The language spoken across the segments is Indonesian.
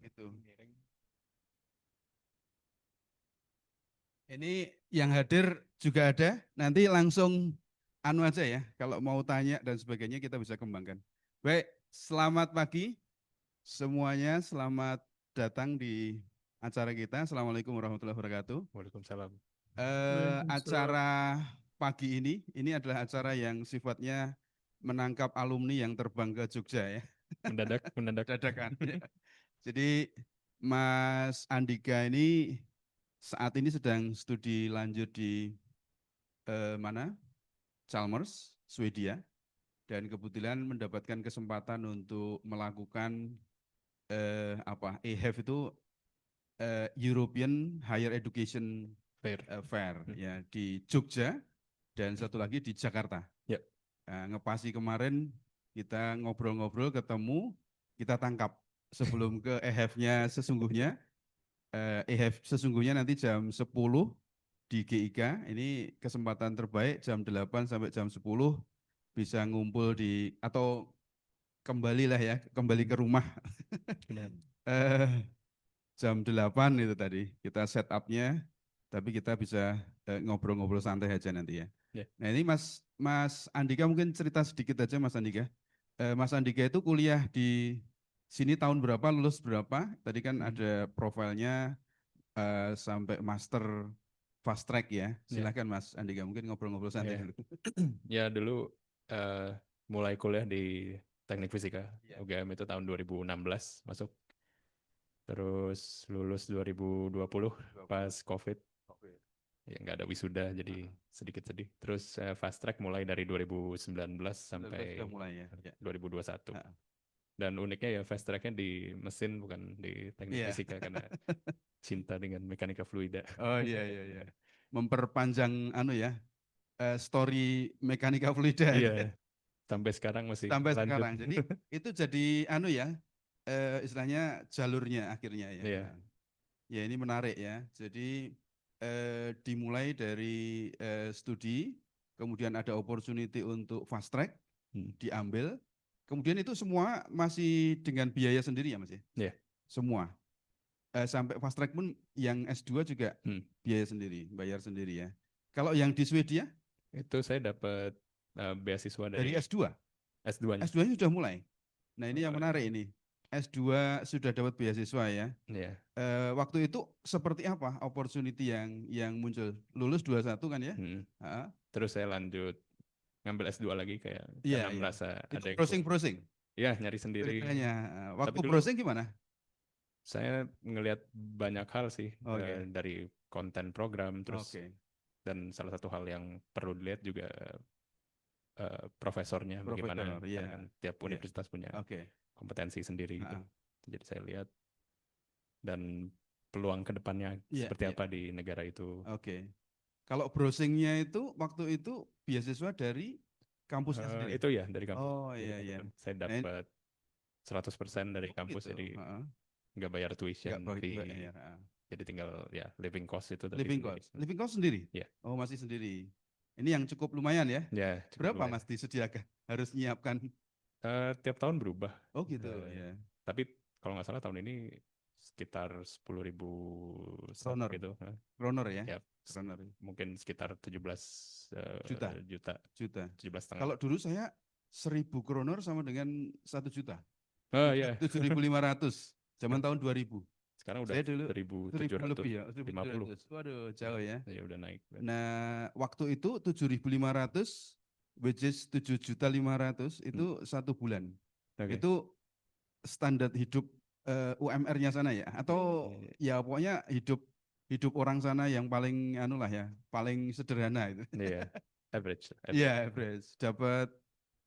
gitu. Ini yang hadir juga ada, nanti langsung anu aja ya, kalau mau tanya dan sebagainya kita bisa kembangkan. Baik, selamat pagi semuanya, selamat datang di acara kita. Assalamualaikum warahmatullahi wabarakatuh. Waalaikumsalam. Acara pagi ini adalah acara yang sifatnya menangkap alumni yang terbang ke Jogja ya, Mendadak. dadakan. Ya. Jadi Mas Andika ini saat ini sedang studi lanjut di mana? Chalmers, Swedia, dan kebetulan mendapatkan kesempatan untuk melakukan EHEF itu European Higher Education Fair. Fair ya di Jogja dan satu lagi di Jakarta. Ya. Ngepasi kemarin kita ngobrol-ngobrol ketemu, kita tangkap sebelum ke EHEF-nya sesungguhnya. EHEF sesungguhnya nanti jam 10 di GIK. Ini kesempatan terbaik jam 8 sampai jam 10 bisa ngumpul di atau kembalilah ya, kembali ke rumah. Jam 8 itu tadi kita set up-nya, tapi kita bisa ngobrol-ngobrol santai aja nanti ya. Ya. Nah ini Mas Andika mungkin cerita sedikit aja Mas Andika. Mas Andika itu kuliah di sini tahun berapa, lulus berapa? Tadi kan ada profilnya sampai master fast track ya. Silahkan Mas Andika mungkin ngobrol-ngobrol santai dulu. Ya dulu mulai kuliah di Teknik Fisika UGM itu tahun 2016 masuk. Terus lulus 2020 pas COVID. Ya nggak ada wisuda jadi sedikit sedih. Terus fast track mulai dari 2019 sampai Sudah mulai ya. 2021. Dan uniknya ya fast tracknya di mesin bukan di teknik fisika karena cinta dengan mekanika fluida. Oh iya. Memperpanjang anu ya, story mekanika fluida. Iya, sampai sekarang masih Sampai lanjut. sekarang. Jadi itu jadi anu ya, istilahnya jalurnya akhirnya ya. Iya. Ya ini menarik ya. Jadi dimulai dari studi, kemudian ada opportunity untuk fast track, diambil. Kemudian itu semua masih dengan biaya sendiri ya Mas ya? Iya. Semua. Sampai fast track pun yang S2 juga biaya sendiri, bayar sendiri ya. Kalau yang di Swedia? Itu saya dapat beasiswa Dari dari S2? S2-nya. S2-nya sudah mulai. Nah ini yang menarik ini. S2 sudah dapat beasiswa ya. Iya. Waktu itu seperti apa opportunity yang muncul? Lulus 21 kan ya? Terus saya lanjut ngambil S2 lagi kayak Iya, karena iya. merasa Itu ada yang browsing-browsing. Iya, nyari sendiri. Ceritanya. Tapi Waktu dulu browsing gimana? saya ngelihat banyak hal sih Oke. dari konten program terus Oke. dan salah satu hal yang perlu dilihat juga profesornya bagaimana Profesor, iya. karena kan tiap Iya. universitas punya Oke. kompetensi sendiri gitu. Ha-ha. Jadi saya lihat dan peluang kedepannya Iya, seperti iya. apa di negara itu. Oke. Kalau browsingnya itu waktu itu beasiswa dari kampusnya sendiri? Itu ya dari kampus. Oh Dari iya, kampus. iya. Saya Nah, dapat 100% dari oh kampus gitu. jadi Ha-ha. nggak bayar Nggak tuition begitu fee. bayar. Ha. Jadi tinggal ya living cost itu dari Living sendiri. cost. Living cost sendiri? Ya, Oh masih sendiri. Ini yang cukup lumayan ya. ya cukup Berapa lumayan. Mas disediakan? Harus nyiapkan. Tiap tahun berubah. Oh gitu ya. Tapi kalau nggak salah tahun ini sekitar 10.000 sak Kroner. gitu. Kroner ya. Ya, Kroner. mungkin sekitar 17 Juta. juta. Juta. 17,5. Kalau dulu saya 1.000 kroner sama dengan 1 juta. Oh ya. 7.500. Zaman tahun 2000. Sekarang udah Saya dulu 1.000 lebih ya. 1.750. 1.700. Waduh jauh ya. Ya udah naik. Nah waktu itu 7.500 which is 7.500.000 itu 1 bulan. Okay. Itu standar hidup UMR-nya sana ya? Atau ya pokoknya hidup orang sana yang paling anu lah ya, paling sederhana itu. Iya, average. Iya, average. Dapat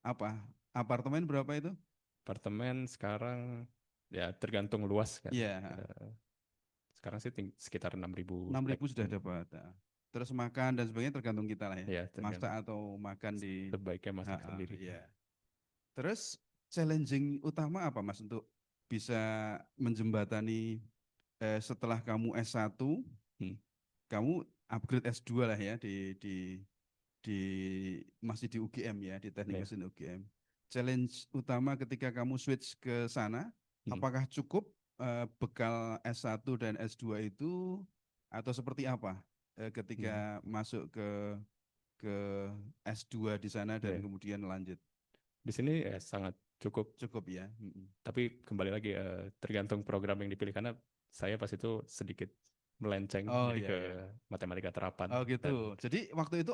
apa? Apartemen berapa itu? Apartemen sekarang ya tergantung luas kan. Iya, Sekarang sih sekitar 6.000 6.000 sudah dapat. Nah. Terus makan dan sebagainya tergantung kita lah ya. Ya, Masak atau makan di sebaiknya masak sendiri. iya. Terus challenging utama apa Mas untuk bisa menjembatani setelah kamu S1, kamu upgrade S2 lah ya di masih di UGM ya, di Teknik Mesin UGM. Challenge utama ketika kamu switch ke sana, apakah cukup bekal S1 dan S2 itu atau seperti apa ketika masuk ke S2 di sana dan Iya. kemudian lanjut? Di sini ya sangat cukup, Cukup ya. tapi kembali lagi tergantung program yang dipilih karena saya pas itu sedikit melenceng Oh jadi iya ke ya. matematika terapan Oh gitu. dan Jadi waktu itu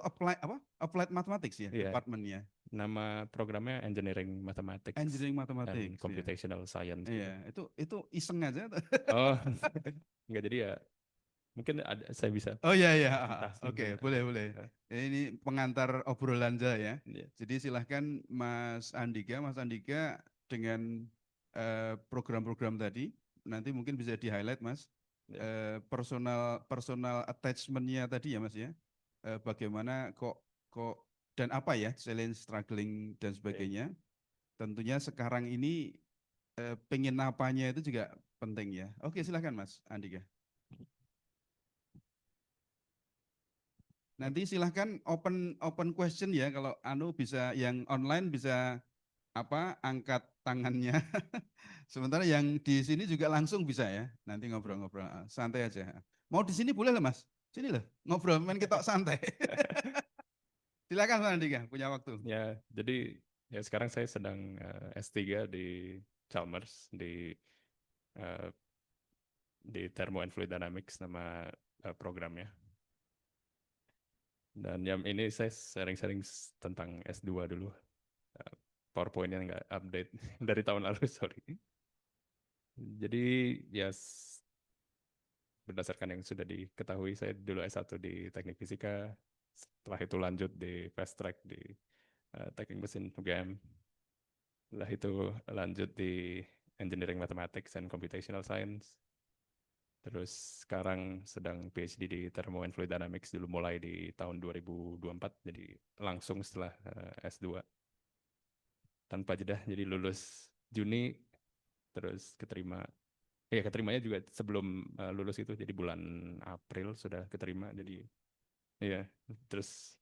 Applied Mathematics ya iya, departemennya. nama programnya Engineering Mathematics Engineering and Mathematics ya. Computational Science Iya, gitu. itu iseng aja. Oh, enggak, jadi ya mungkin ada saya bisa Oh iya iya, presentasi oke, dulu. boleh boleh. Ini pengantar obrolan saya ya. Iya. Jadi silahkan Mas Andika dengan program-program tadi nanti mungkin bisa di highlight Mas. Iya. Personal personal attachment-nya tadi ya Mas ya. Bagaimana kok dan apa ya challenge, struggling dan Iya. sebagainya. Tentunya sekarang ini pengen apanya itu juga penting ya. Oke, silahkan Mas Andika. Nanti silahkan open open question ya kalau anu bisa yang online bisa angkat tangannya. Sementara yang di sini juga langsung bisa ya. Nanti ngobrol-ngobrol santai aja. Mau di sini boleh lah Mas. Sini loh ngobrol main kita santai. Silakan Mas Andika punya waktu. Ya, jadi ya sekarang saya sedang S3 di Chalmers eh, di Thermo and Fluid Dynamics nama programnya. Dan yang ini saya sharing-sharing tentang S2 dulu. Eh, PowerPoint-nya nggak update dari tahun lalu, sorry. Jadi ya berdasarkan yang sudah diketahui, saya dulu S1 di Teknik Fisika, setelah itu lanjut di Fast Track di Teknik Mesin UGM, setelah itu lanjut di Engineering Mathematics and Computational Science, terus sekarang sedang PhD di Thermo and Fluid Dynamics, dulu mulai di tahun 2024, jadi langsung setelah S2 tanpa jeda, jadi lulus Juni terus keterima. Ya keterimanya juga sebelum lulus itu, jadi bulan April sudah keterima. Jadi iya, terus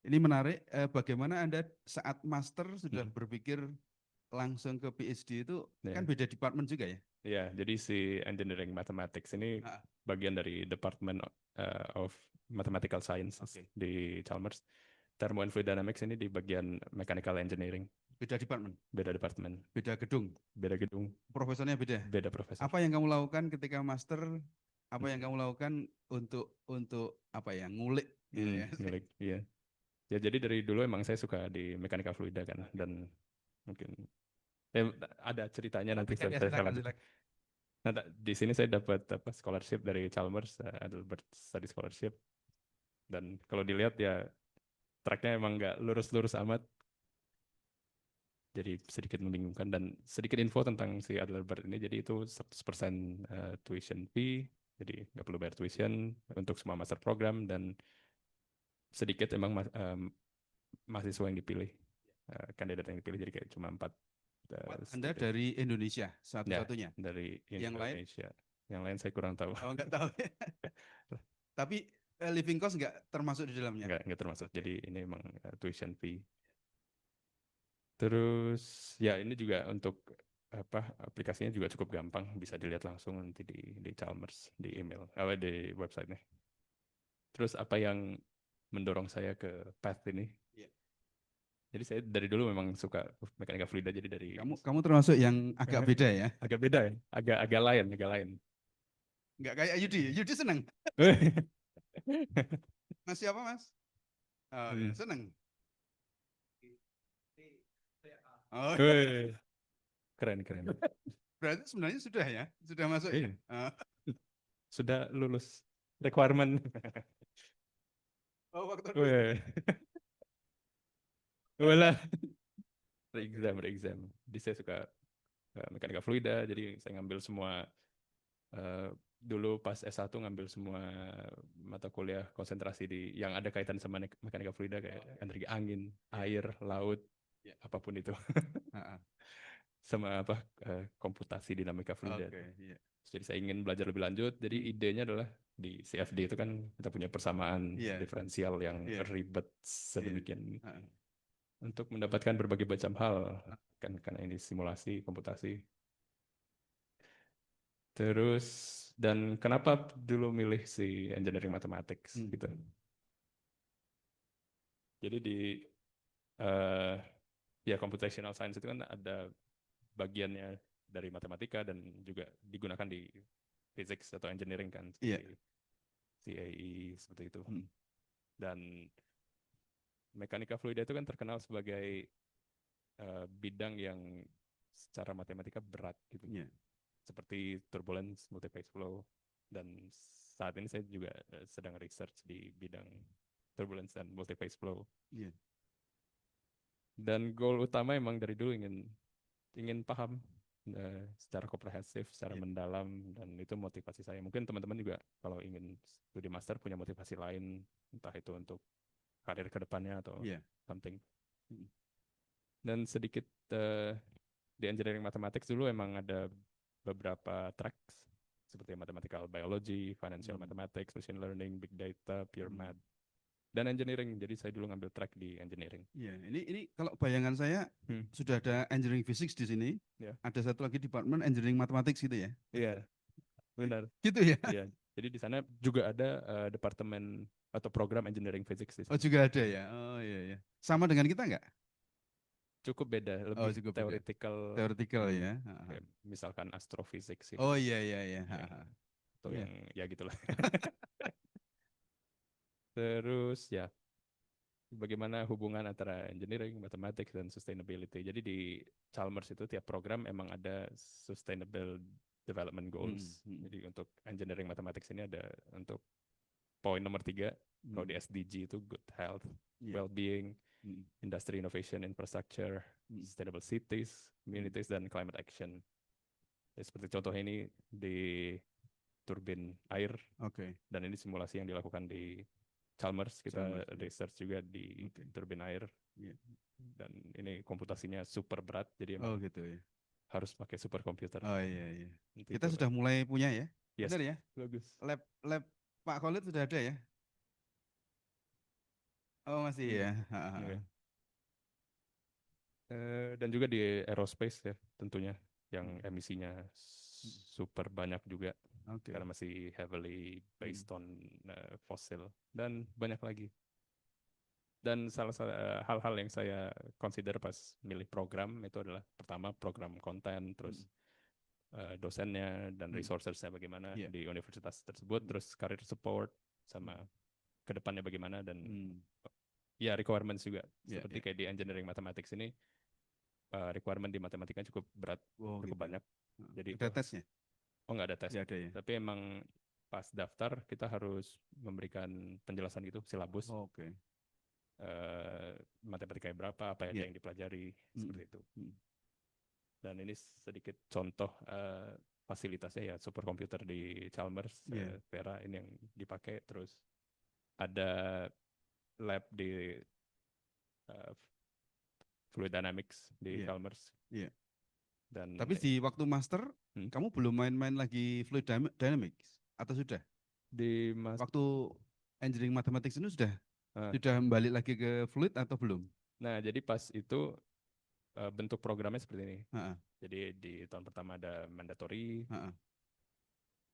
Ini menarik bagaimana Anda saat master sudah mm, berpikir langsung ke PhD itu kan ya, beda departemen juga ya. ya, jadi si Engineering Mathematics ini Ah, bagian dari Department of Mathematical Sciences Oke, di Chalmers. Thermo and Fluid Dynamics ini di bagian Mechanical Engineering, beda departemen, beda departemen, beda gedung. beda gedung, Profesornya beda. beda profesor. Apa yang kamu lakukan ketika master? Apa yang Mm, kamu lakukan untuk apa ya ngulik gitu ya? Milik, iya. Ya jadi dari dulu emang saya suka di mekanika fluida kan, Oke. dan mungkin ada ceritanya nanti Ya, saya silakan, lanjut. silakan. Nah, di sini saya dapat scholarship dari Chalmers, Adelbert Study Scholarship. Dan kalau dilihat ya tracknya emang nggak lurus-lurus amat, jadi sedikit membingungkan. Dan sedikit info tentang si Adelbert ini, jadi itu 100% tuition fee, jadi nggak perlu bayar tuition untuk semua master program, dan sedikit emang mahasiswa yang dipilih, kandidat yang dipilih, jadi kayak cuma 4 Anda student. dari Indonesia Ya, satu-satunya. dari Yang lain? Indonesia. Yang lain saya kurang tahu. Oh, nggak tahu. Tapi living cost nggak termasuk di dalamnya. Nggak termasuk. Oke. Jadi ini emang tuition fee. Terus ya ini juga untuk aplikasinya juga cukup gampang, bisa dilihat langsung nanti di Chalmers di email di websitenya. Terus apa yang mendorong saya ke path ini? Iya. Jadi saya dari dulu memang suka mekanika fluida, jadi dari Kamu termasuk yang agak beda ya? agak beda ya, agak lain, agak lain. Nggak kayak Yudi. Yudi seneng. Mas siapa Mas? Oh ya Hmm. seneng. Oh iya. Wih, keren keren. Berarti sebenarnya sudah ya, sudah masuk ya. Iya, Oh, sudah lulus requirement. oh faktor plus. Wih, Wala. Re-exam. Jadi saya suka mekanika fluida, jadi saya ngambil semua dulu pas S1 ngambil semua mata kuliah konsentrasi yang ada kaitan sama mekanika fluida, kayak energi angin, air, laut, Ya. apapun itu. Ah, ah. Sama komputasi dinamika fluida. Oke, iya. Jadi saya ingin belajar lebih lanjut. Jadi idenya adalah di CFD itu kan kita punya persamaan Iya, diferensial yang iya, ribet iya. sedemikian Ah, ah. untuk mendapatkan berbagai macam hal, kan karena ini simulasi komputasi. Terus dan kenapa dulu milih si engineering mathematics gitu. Jadi di eh ya computational science itu kan ada bagiannya dari matematika dan juga digunakan di physics atau engineering kan Iya. seperti CAE seperti itu. Hmm. Dan mekanika fluida itu kan terkenal sebagai bidang yang secara matematika berat gitu. Iya. Seperti turbulence, multiphase flow, dan saat ini saya juga sedang research di bidang turbulence dan multiphase flow. Iya. Dan goal utama emang dari dulu ingin paham secara komprehensif, secara Iya. mendalam, dan itu motivasi saya. Mungkin teman-teman juga kalau ingin studi master punya motivasi lain, entah itu untuk karir ke depannya atau Iya. something. Hmm. Dan sedikit di engineering mathematics dulu emang ada beberapa tracks seperti mathematical biology, financial mathematics, machine learning, big data, pure math, dan engineering. Jadi saya dulu ngambil track di engineering. Iya, ini kalau bayangan saya sudah ada engineering physics di sini, Ya. ada satu lagi departemen engineering mathematics gitu ya. Iya, benar. Gitu ya. Iya. Jadi di sana juga ada departemen atau program engineering physics di Oh sana. juga ada ya. Oh iya iya. Sama dengan kita nggak? Cukup beda, Oh lebih cukup beda. theoretical. Theoretical ya. Kayak misalkan astrophysics gitu. Oh iya iya iya. Atau Iya. yang ya gitulah. Terus ya bagaimana hubungan antara engineering, mathematics, dan sustainability. Jadi di Chalmers itu tiap program emang ada sustainable development goals. Jadi untuk engineering mathematics ini ada untuk poin nomor 3, kalau di SDG itu good health, well-being, industry innovation, infrastructure, sustainable cities, communities, dan climate action. Jadi seperti contohnya ini di turbin air, dan ini simulasi yang dilakukan di Chalmers, kita research juga di turbin air, dan ini komputasinya super berat, jadi emang gitu ya. harus pakai superkomputer. Oh iya iya. Nanti Kita coba. sudah mulai punya ya. Yes. Benar ya? Bagus. Lab Pak Khalid sudah ada ya? Oh masih ya. Okay. Dan juga di aerospace ya tentunya yang emisinya super banyak juga karena masih heavily based on fossil dan banyak lagi. Dan salah satu hal-hal yang saya consider pas milih program itu adalah pertama program konten, terus dosennya dan resourcesnya bagaimana di universitas tersebut, terus career support sama kedepannya bagaimana, dan ya requirements juga seperti kayak di engineering mathematics ini requirement di matematika cukup berat, cukup banyak. Jadi ada tesnya? Oh nggak ada tes, ya, ada ya. Tapi emang pas daftar kita harus memberikan penjelasan gitu, silabus. Matematikanya berapa, apa aja yang dipelajari, seperti itu. Dan ini sedikit contoh fasilitasnya ya, superkomputer di Chalmers, Vera ini yang dipakai, terus ada lab di fluid dynamics di Chalmers. Dan tapi di waktu master kamu belum main-main lagi fluid dynamics atau sudah? Di waktu engineering mathematics ini sudah balik lagi ke fluid atau belum? Nah, jadi pas itu bentuk programnya seperti ini. Jadi di tahun pertama ada mandatory.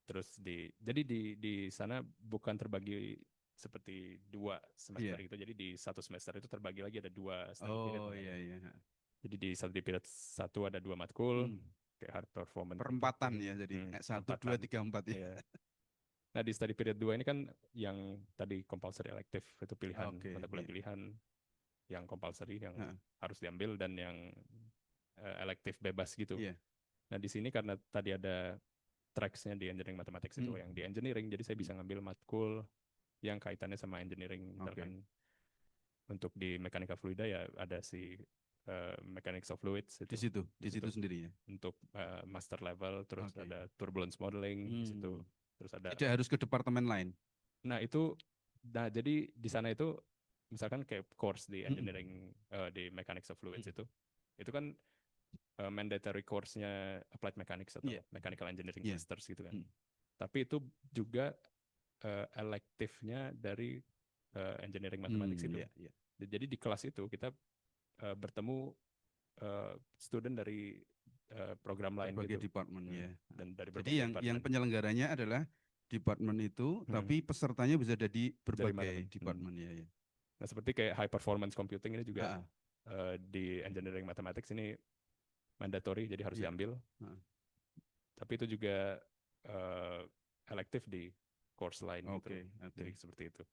Terus jadi di sana bukan terbagi seperti 2 semester gitu. Jadi di 1 semester itu terbagi lagi ada 2 study period. Iya. Jadi di study period 1 ada 2 matkul, kayak hard performance. Perempatan ya, jadi 1, 2, 3, 4 ya. Nah di study period 2 ini kan yang tadi compulsory elective itu pilihan, mata kuliah pilihan, yang compulsory yang harus diambil, dan yang elective bebas gitu. Nah di sini karena tadi ada tracks-nya di engineering mathematics itu yang di engineering, jadi saya bisa ngambil matkul yang kaitannya sama engineering. Misalkan untuk di mekanika fluida ya ada si mechanics of fluids itu. Di situ sendiri ya. Untuk master level, terus ada turbulence modeling di situ. Terus ada. Tidak harus ke departemen lain. Nah itu, jadi di sana itu misalkan kayak course di engineering di mechanics of fluids itu kan mandatory course-nya applied mechanics atau mechanical engineering masters gitu kan. Tapi itu juga elective-nya dari engineering mathematics itu. Jadi di kelas itu kita bertemu student dari program lain berbagai gitu. department ya. Dan dari Jadi berbagai yang departemen. penyelenggaranya adalah department itu, tapi pesertanya bisa dari Dari berbagai mana-mana. department ya. Nah seperti kayak high performance computing ini juga Ah, di engineering mathematics ini mandatory, jadi harus iya. diambil. Tapi itu juga elektif di course lain gitu. Oke. Jadi seperti itu.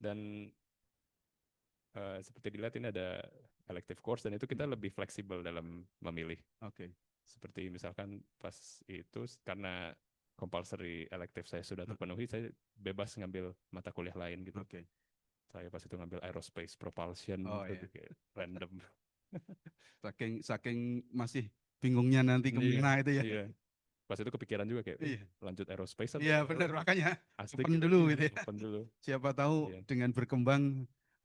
Dan seperti dilihat ini ada elective course dan itu kita lebih fleksibel dalam memilih. Oke. Seperti misalkan pas itu karena compulsory elective saya sudah terpenuhi, saya bebas ngambil mata kuliah lain gitu. Oke. Saya pas itu ngambil aerospace propulsion gitu, kayak random. Saking masih bingungnya nanti kemana itu ya. Iya. Pas itu kepikiran juga kayak Iya. lanjut aerospace atau Iya benar, makanya asik open gitu. dulu gitu ya. Open dulu. Siapa tahu Iya. dengan berkembang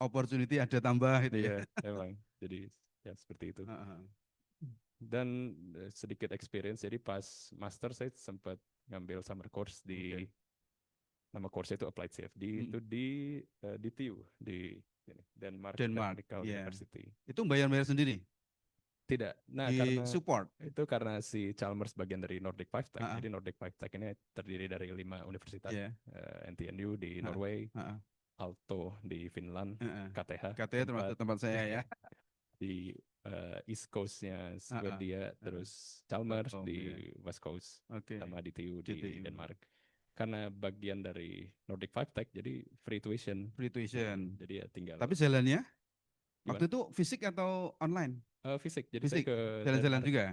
opportunity ada tambah gitu ya. Iya, emang. Jadi ya seperti itu. Dan sedikit experience, jadi pas master saya sempat ngambil summer course di nama course itu Applied CFD, itu di TU di Denmark Technical University. Itu bayar sendiri? Tidak. Nah, Di support? karena si Chalmers bagian dari Nordic Five Tech. Jadi Nordic Five Tech ini terdiri dari 5 universitas. NTNU di Norway, Aalto di Finland, KTH termasuk tempat saya ya. Di East Coast-nya Swedia, terus Chalmers di West Coast, sama di TU di Denmark. Karena bagian dari Nordic Five Tech, jadi free tuition. Jadi ya tinggal. Tapi jalannya? Waktu itu fisik atau online? Fisik. Jadi fisik. saya ke Jalan-jalan juga?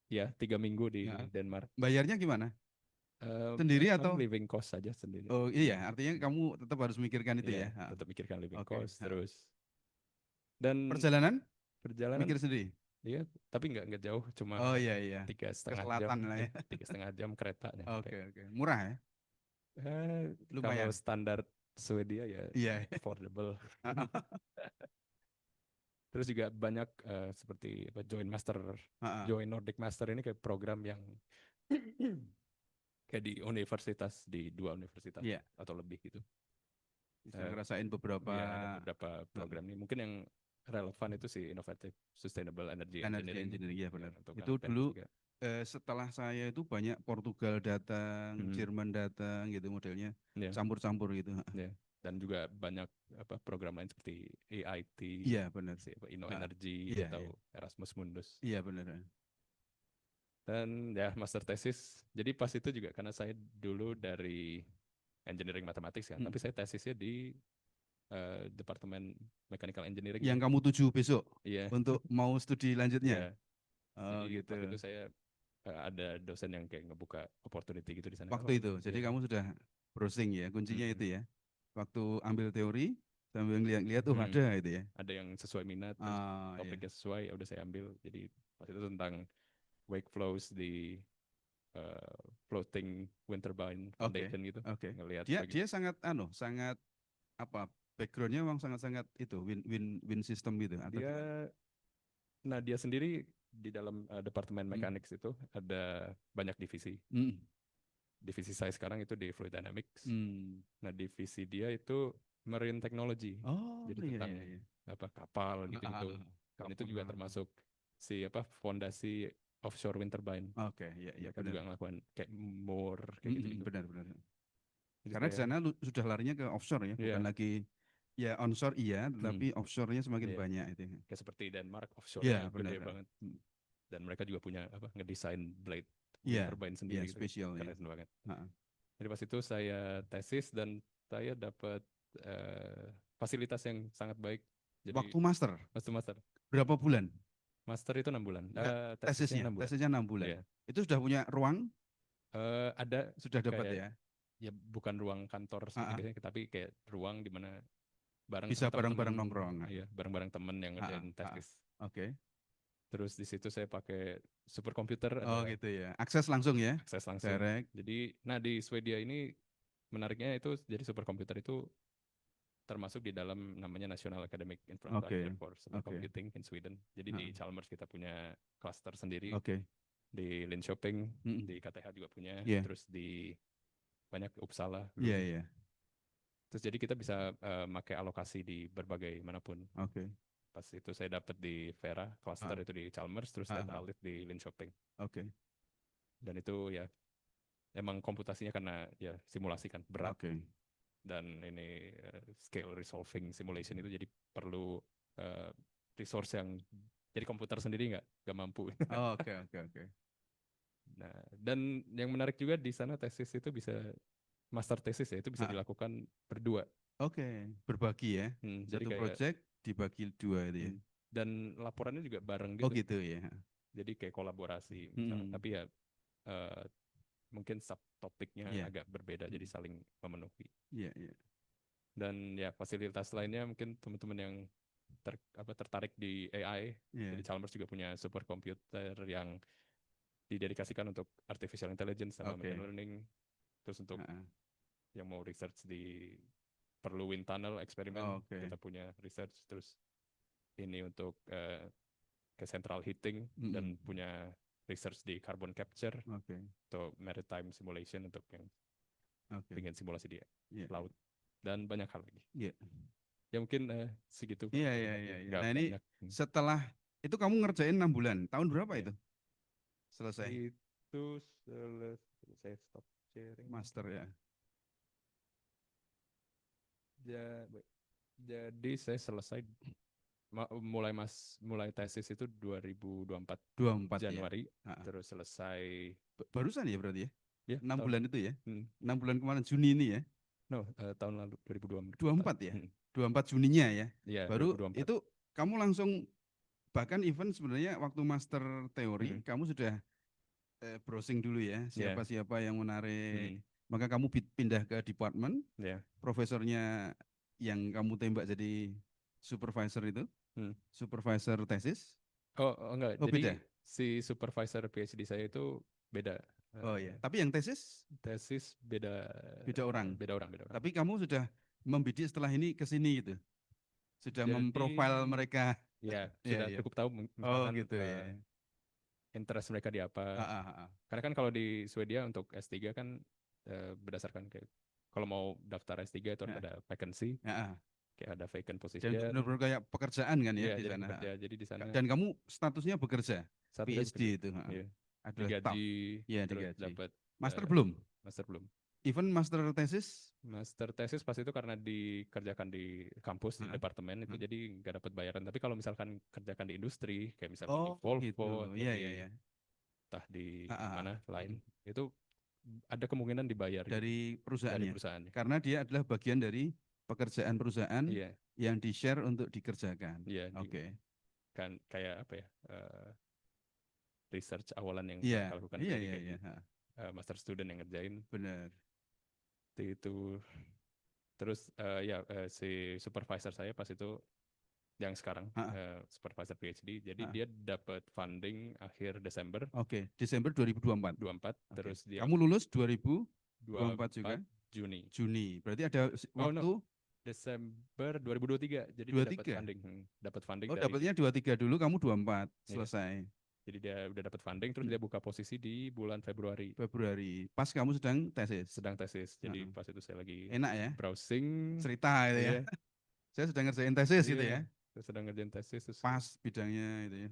Ya, 3 minggu di Denmark. Bayarnya gimana? Sendiri atau? Living cost saja sendiri. Oh iya, artinya kamu tetap harus mikirkan itu ya? Tetap mikirkan living cost, terus. Dan perjalanan? Perjalanan mikir sendiri? Iya, tapi nggak jauh, cuma 3,5 jam. 3,5 jam keretanya. Oke. Murah ya? Lumayan. Kalau standar Swedia ya affordable. Terus juga banyak seperti Join Nordic Master ini kayak program yang kayak di 2 universitas atau lebih gitu. Bisa ngerasain beberapa program ini. Mungkin yang relevan itu sih Innovative Sustainable Energy Engineering. Ya benar. Itu dulu setelah saya itu banyak Portugal datang, Jerman datang gitu modelnya, campur-campur gitu. Dan juga banyak program lain seperti AIT, InnoEnergy atau Erasmus Mundus. Iya benar. Dan ya master thesis. Jadi pas itu juga karena saya dulu dari engineering mathematics kan, tapi saya tesisnya di Departemen Mechanical Engineering. Yang kamu tuju besok untuk mau studi lanjutnya. Jadi waktu itu saya ada dosen yang kayak ngebuka opportunity gitu di sana. Waktu itu, jadi kamu sudah browsing ya, kuncinya itu ya. Waktu ambil teori sambil lihat ada itu ya. Ada yang sesuai minat, topiknya sesuai, ya udah saya ambil. Jadi pas itu tentang wake flows di floating wind turbine foundation gitu. Ngelihat dia sangat backgroundnya memang sangat itu wind system gitu. Dia sendiri di dalam departemen mechanics itu ada banyak divisi. Divisi saya sekarang itu di fluid dynamics. Nah divisi dia itu marine technology. Jadi tentang kapal gitu-gitu. Dan itu juga termasuk fondasi offshore wind turbine. Mereka juga ngelakuin kayak moor kayak gitu. Benar. Karena di sana sudah larinya ke offshore ya, bukan lagi onshore tapi offshore-nya semakin banyak itu. Kayak seperti Denmark offshore-nya gede banget. Dan mereka juga punya ngedesain blade wind turbine sendiri gitu. Spesial. Keren banget. Jadi pas itu saya tesis dan saya dapat fasilitas yang sangat baik. Jadi, waktu master? Berapa bulan? Master itu 6 bulan. Tesisnya 6 bulan. Itu sudah punya ruang? Ada. Sudah dapat ya? Ya bukan ruang kantor seperti biasanya, tapi kayak ruang di mana bisa bareng-bareng nongkrong. Iya, bareng-bareng temen yang ngerjain tesis. Terus di situ saya pakai superkomputer. Gitu ya. Akses langsung ya? Akses langsung. Direct. Jadi, di Swedia ini menariknya itu jadi superkomputer itu termasuk di dalam namanya National Academic Infrastructure for Supercomputing in Sweden. Jadi di Chalmers kita punya cluster sendiri. Di Linköping, di KTH juga punya. Terus di banyak Uppsala. Terus jadi kita bisa pakai alokasi di berbagai manapun. Pas itu saya dapat di Vera cluster Ah, itu di Chalmers, terus ah, dapat ah. alit di Linköping. Oke, Dan itu ya emang komputasinya karena ya simulasi kan berat, oke. dan ini scale resolving simulation itu jadi perlu eh, resource yang jadi komputer sendiri nggak mampu. Oh, oke, oke, oke. Nah, dan yang menarik juga di sana tesis itu bisa master tesis ya, itu bisa Ah, dilakukan berdua. oke, berbagi ya. Jadi Satu kayak project dibagi dua itu ya. dan laporannya juga bareng Oh gitu. gitu ya. Jadi kayak kolaborasi misalnya, Hmm, tapi ya eh, mungkin subtopiknya iya, agak berbeda jadi hmm, saling memenuhi. iya, iya, Dan ya fasilitas lainnya mungkin teman-teman yang tertarik di AI. iya. Jadi Chalmers juga punya superkomputer yang didedikasikan untuk artificial intelligence sama machine Oke. learning. Terus untuk Ah, ah. yang mau research di perlu wind tunnel eksperimen, Oke. kita punya research. Terus ini untuk ke central heating Mm-mm. dan punya research di carbon capture Oke, atau maritime simulation untuk yang oke. pengen simulasi di Iya, laut, dan banyak hal lagi. iya, Ya mungkin segitu Pak. iya, iya, Nggak, iya, iya. nggak Nah ini banyak. setelah itu kamu ngerjain 6 bulan. Tahun berapa Ya. itu selesai Itu saya stop sharing. master ya? Ja- Jadi saya selesai mulai tesis itu 2024 24 ya. Januari, Ah, ah. terus selesai Barusan ya berarti ya? ya 6 tahun bulan itu ya? hmm, 6 bulan kemarin Juni ini ya? no tahun lalu 2024. 24 ya? 24 Juninya ya? Iya, Baru 2024. itu kamu langsung bahkan event sebenarnya waktu master teori Hmm, kamu sudah browsing dulu ya ya, siapa-siapa yang menarik. hmm, Maka kamu pindah ke department, ya. profesornya yang kamu tembak jadi supervisor itu, Hmm. supervisor tesis. Oh, enggak. Oh Jadi beda. si supervisor PhD saya itu beda. Oh ya. Eh, Tapi yang tesis Tesis beda beda orang. beda orang. Tapi kamu sudah membidik setelah ini ke sini gitu. Sudah Jadi memprofil mereka. ya Iya sudah iya. cukup tahu Oh misalkan gitu ya. interest mereka di apa. Ah, ah, ah, ah. Karena kan kalau di Swedia untuk S3 kan berdasarkan kayak kalau mau daftar S3 itu harus Ah, ada vacancy, ah, ah. kayak ada vacant Dan itu position. benar-benar kayak pekerjaan kan ya Iya, di jadi sana. pekerja. Jadi di sana Dan kamu statusnya bekerja, satu dia bekerja. PhD itu. Ah. Iya. Adalah Digaji, staff. Ya terus digaji. dapat Master eh, belum? master belum. Even master tesis? Master tesis pas itu karena dikerjakan di kampus, di Ah, departemen itu, ah. jadi nggak dapat bayaran. Tapi kalau misalkan kerjakan di industri, kayak misalkan di Oh gitu. Volvo atau Iya iya di iya. entah di Ah, ah, ah. mana lain, Mm. itu ada kemungkinan dibayar gitu Dari dari perusahaannya. perusahaannya. Karena dia adalah bagian dari pekerjaan perusahaan Iya, yang di-share untuk dikerjakan. iya, Oke. kan kayak apa ya? Research awalan yang Iya, mereka lakukan, iya jadi iya kayak iya. Ha, master student yang ngerjain benar. itu. Terus ya si supervisor saya pas itu yang sekarang Ha, ha. supervisor PhD, jadi Ha. dia dapat funding akhir Desember Oke, Desember 2024. 24, Oke. terus dia Kamu lulus 2024 24 juga? Juni. Juni. Berarti ada Oh no, waktu Desember 2023. Jadi dia dapat 23. funding, dapat funding Oh, dari dapatnya 23 dulu, kamu 24 iya. selesai. Jadi dia udah dapat funding, terus Hmm, dia buka posisi di bulan Februari Februari. Pas kamu sedang tesis. sedang tesis. Jadi Ha-ha. pas itu saya lagi Enak ya? browsing, Cerita itu ya. iya, Saya sedang ngerjain tesis gitu iya, ya. saya sedang ngerjain tesis, terus Pas bidangnya itu ya.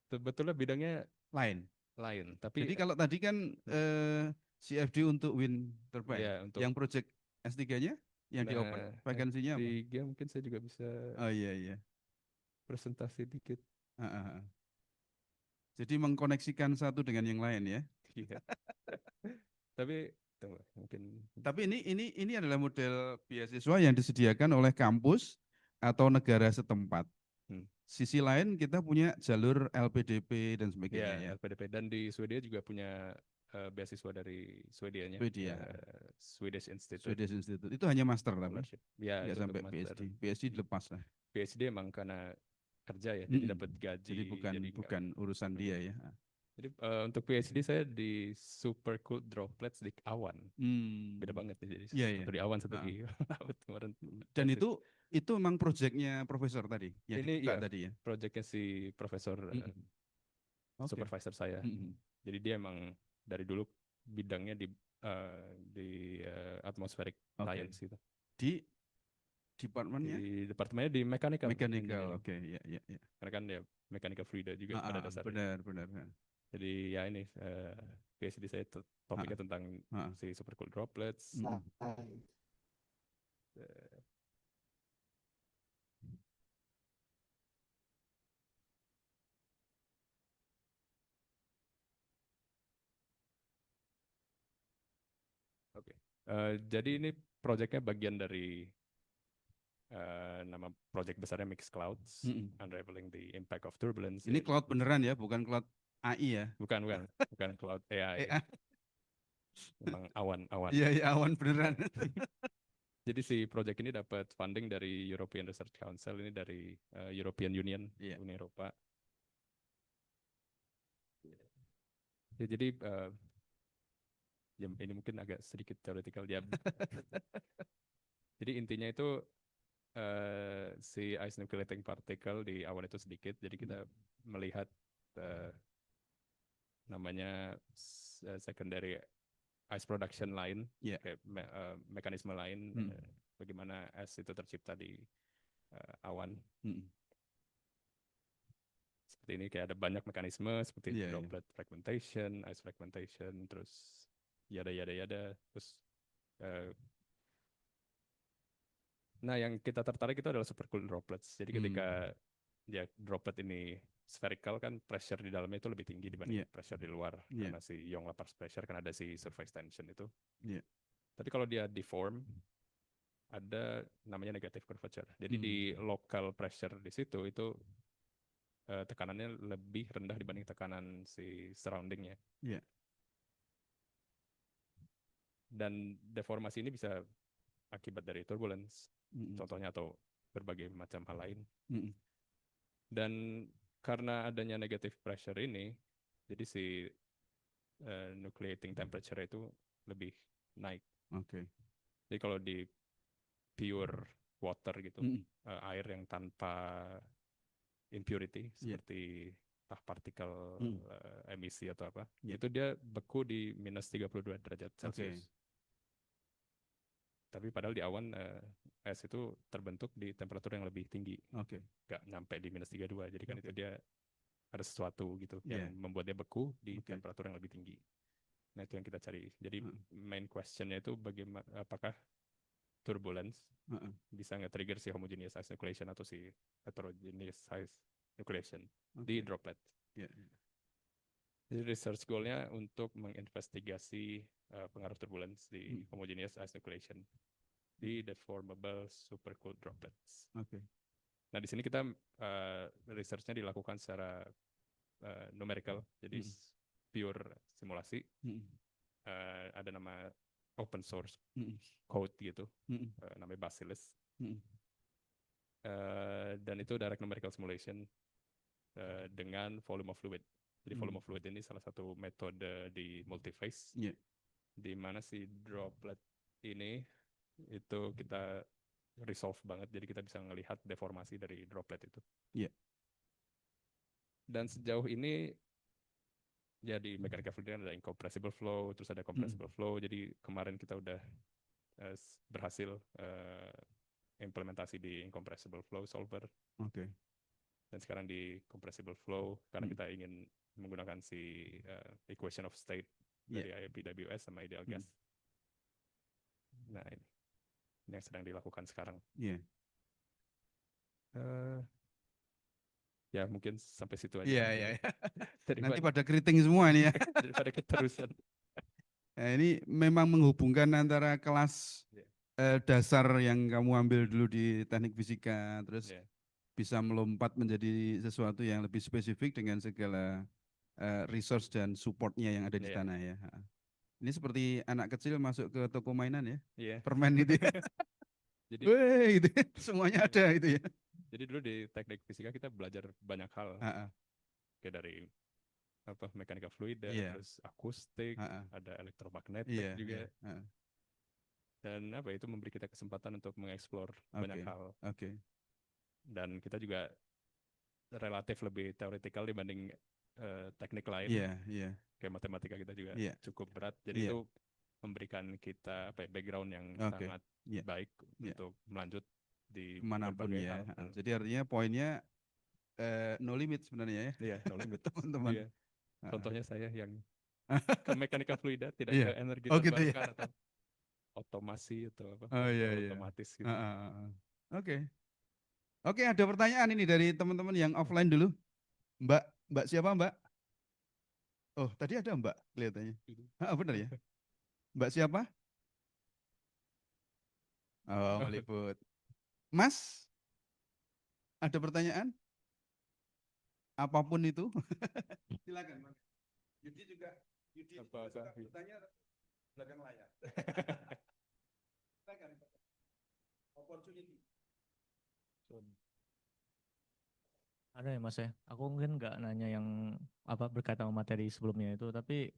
sebetulnya bidangnya Lain. lain, tapi Jadi kalau tadi kan CFD untuk wind turbine, ya untuk yang project S3-nya yang di open nah vakansinya apa? S3 mungkin saya juga bisa Oh iya iya. presentasi dikit. Ah, ah, ah. Jadi mengkoneksikan satu dengan yang lain ya. Iya. Tapi tunggu, mungkin Tapi ini adalah model beasiswa yang disediakan oleh kampus atau negara setempat. hmm, Sisi lain kita punya jalur LPDP dan sebagainya ya ya. LPDP, dan di Swedia juga punya beasiswa dari Swedianya, Swedia, Swedish Institute Swedish Institute. Itu hanya master tapi Scholarship. Ya nggak itu untuk sampai master. PhD. PhD dilepas lah. PhD emang karena kerja ya, jadi Mm-mm. dapat Jadi gaji, bukan jadi nggak. bukan urusan Hmm. dia ya. Jadi untuk PhD saya di supercooled droplets di awan. Beda Hmm. banget ya, jadi Iya ya. satu di awan, satu Ah. di laut kemarin Dan tesis. itu memang proyeknya profesor tadi yang Ini dibuka ya tadi ya. proyeknya si profesor Mm-mm. Oke. supervisor saya. Mm-mm. Jadi dia emang dari dulu bidangnya di atmospheric Oke. science gitu. Di Departemennya departemennya di mechanical mechanical. engineering. Oke, ya, ya, ya. Karena kan ya mechanical fluida juga pada dasarnya. Benar, benar. Jadi ya ini PhD saya topiknya tentang si supercooled droplets. Eh, Oke. Jadi ini proyeknya bagian dari nama project besarnya Mixed Clouds, Unraveling the Impact of Turbulence. Ini cloud beneran ya, bukan cloud AI ya? Bukan cloud AI. Memang awan. Iya, iya, awan beneran. Jadi si project ini dapat funding dari European Research Council, ini dari European Union, Uni Eropa. Ya, jadi ya, ini mungkin agak sedikit theoretical ya. Jadi intinya itu si ice nucleating particle di awan itu sedikit, jadi kita melihat namanya secondary ice production line, kayak mekanisme lain, bagaimana es itu tercipta di awan. Seperti ini, kayak ada banyak mekanisme seperti droplet fragmentation, ice fragmentation, terus yada. Terus nah yang kita tertarik itu adalah supercooled droplets. Jadi ketika ya droplet ini spherical kan, pressure di dalamnya itu lebih tinggi dibanding pressure di luar, karena si Young-Laplace pressure kan ada si surface tension itu. Tapi kalau dia deform, ada namanya negative curvature. Jadi di local pressure di situ itu tekanannya lebih rendah dibanding tekanan si surroundingnya. Dan deformasi ini bisa akibat dari turbulence, contohnya, atau berbagai macam hal lain. Dan karena adanya negative pressure ini, jadi si nucleating temperature itu lebih naik. Jadi kalau di pure water gitu, air yang tanpa impurity seperti partikel emisi atau apa, itu dia beku di minus 32 derajat Celcius. Tapi padahal di awan es itu terbentuk di temperatur yang lebih tinggi, nggak nyampe di minus 32. Jadi kan itu dia ada sesuatu gitu yang membuat dia beku di temperatur yang lebih tinggi. Nah itu yang kita cari. Jadi main questionnya itu bagaimana, apakah turbulence bisa nge-trigger si homogeneous ice nucleation atau si heterogeneous ice nucleation di droplet. Jadi research goal-nya untuk menginvestigasi pengaruh turbulence di homogeneous ice nucleation di deformable supercooled droplets. Nah di sini kita research-nya dilakukan secara numerical, jadi pure simulasi. Ada nama open source code gitu, namanya Bacillus. Dan itu direct numerical simulation dengan volume of fluid. Jadi volume of fluid ini salah satu metode di multiphase, di mana si droplet ini itu kita resolve banget, jadi kita bisa melihat deformasi dari droplet itu. Dan sejauh ini ya di mechanical fluid ada incompressible flow, terus ada compressible flow. Jadi kemarin kita udah berhasil implementasi di incompressible flow solver. Dan sekarang di compressible flow, karena kita ingin menggunakan si equation of state dari IAPWS sama ideal gas. Nah ini yang sedang dilakukan sekarang. Ya mungkin sampai situ aja. Nanti pada keriting semua nih ya. Daripada keterusan. Nah, ini memang menghubungkan antara kelas dasar yang kamu ambil dulu di teknik fisika, terus bisa melompat menjadi sesuatu yang lebih spesifik dengan segala resource dan supportnya yang ada di sana ya. Ini seperti anak kecil masuk ke toko mainan ya, permen gitu ya. Jadi, gitu ya. Semuanya ada itu ya. Jadi dulu di teknik fisika kita belajar banyak hal, kayak dari apa mekanika fluida, terus akustik, ada elektromagnetik juga. Dan apa itu memberi kita kesempatan untuk mengeksplor banyak hal. Dan kita juga relatif lebih teoretikal dibanding teknik lain. Kayak matematika kita juga cukup berat. Jadi itu memberikan kita apa background yang sangat baik untuk melanjut di kemanapun berbagai ya. hal. Jadi artinya poinnya no limit sebenarnya ya, Iya, no limit. teman-teman. Iya. Heeh. Contohnya saya yang ke mekanika fluida, tidak Iya. ke energi Oh gitu ya. terbarukan atau otomasi atau apa, Oh iya iya. otomatis gitu. Heeh. Oke. Oke, ada pertanyaan ini dari teman-teman yang offline dulu. Mbak, Mbak siapa Mbak? Oh, tadi ada Mbak kelihatannya. Benar ya. Mbak siapa? Oh, meliput. Mas, ada pertanyaan? Apapun itu. Silakan, Mas. Yudi juga Apa, suka Kak? bertanya belakang layar. Silakan. Opportunity. Ada ya Mas ya. Aku mungkin nggak nanya yang apa berkaitan sama materi sebelumnya itu, tapi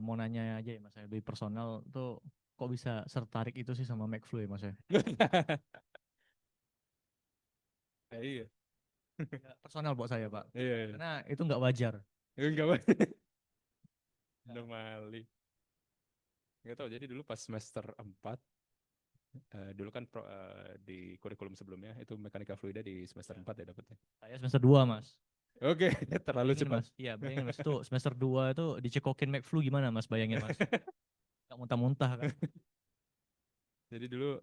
mau nanya aja ya Mas ya, lebih personal tuh kok bisa tertarik itu sih sama McFlu ya Mas ya? Iya. Ya, personal buat saya Pak. Iya, iya. Karena itu nggak wajar. Enggak, Pak. Normali. Enggak tahu, jadi dulu pas semester 4, dulu kan di kurikulum sebelumnya itu mekanika fluida di semester 4 ya dapetnya. Saya semester 2 Mas. Oke, terlalu Bayangin, cepat. Mas. Iya, bayangin Mas itu semester 2 itu dicekokin McFlu gimana Mas? Bayangin Mas. Nggak muntah-muntah kan. Jadi dulu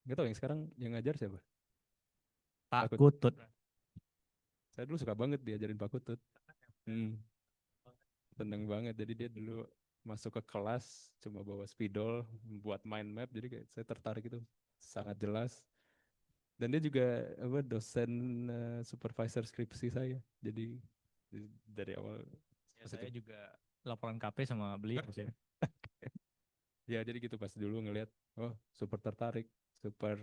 enggak tahu yang sekarang yang ngajar siapa? Pak Takut. Kutut. Saya dulu suka banget diajarin Pak Kutut. Seneng banget. Jadi dia dulu masuk ke kelas cuma bawa spidol buat mind map, jadi kayak saya tertarik itu, sangat jelas. Dan dia juga apa dosen supervisor skripsi saya. Jadi dari awal Ya, pas saya itu. juga laporan KP sama beliau Mas ya. Ya jadi gitu pas dulu ngelihat, oh super tertarik, super,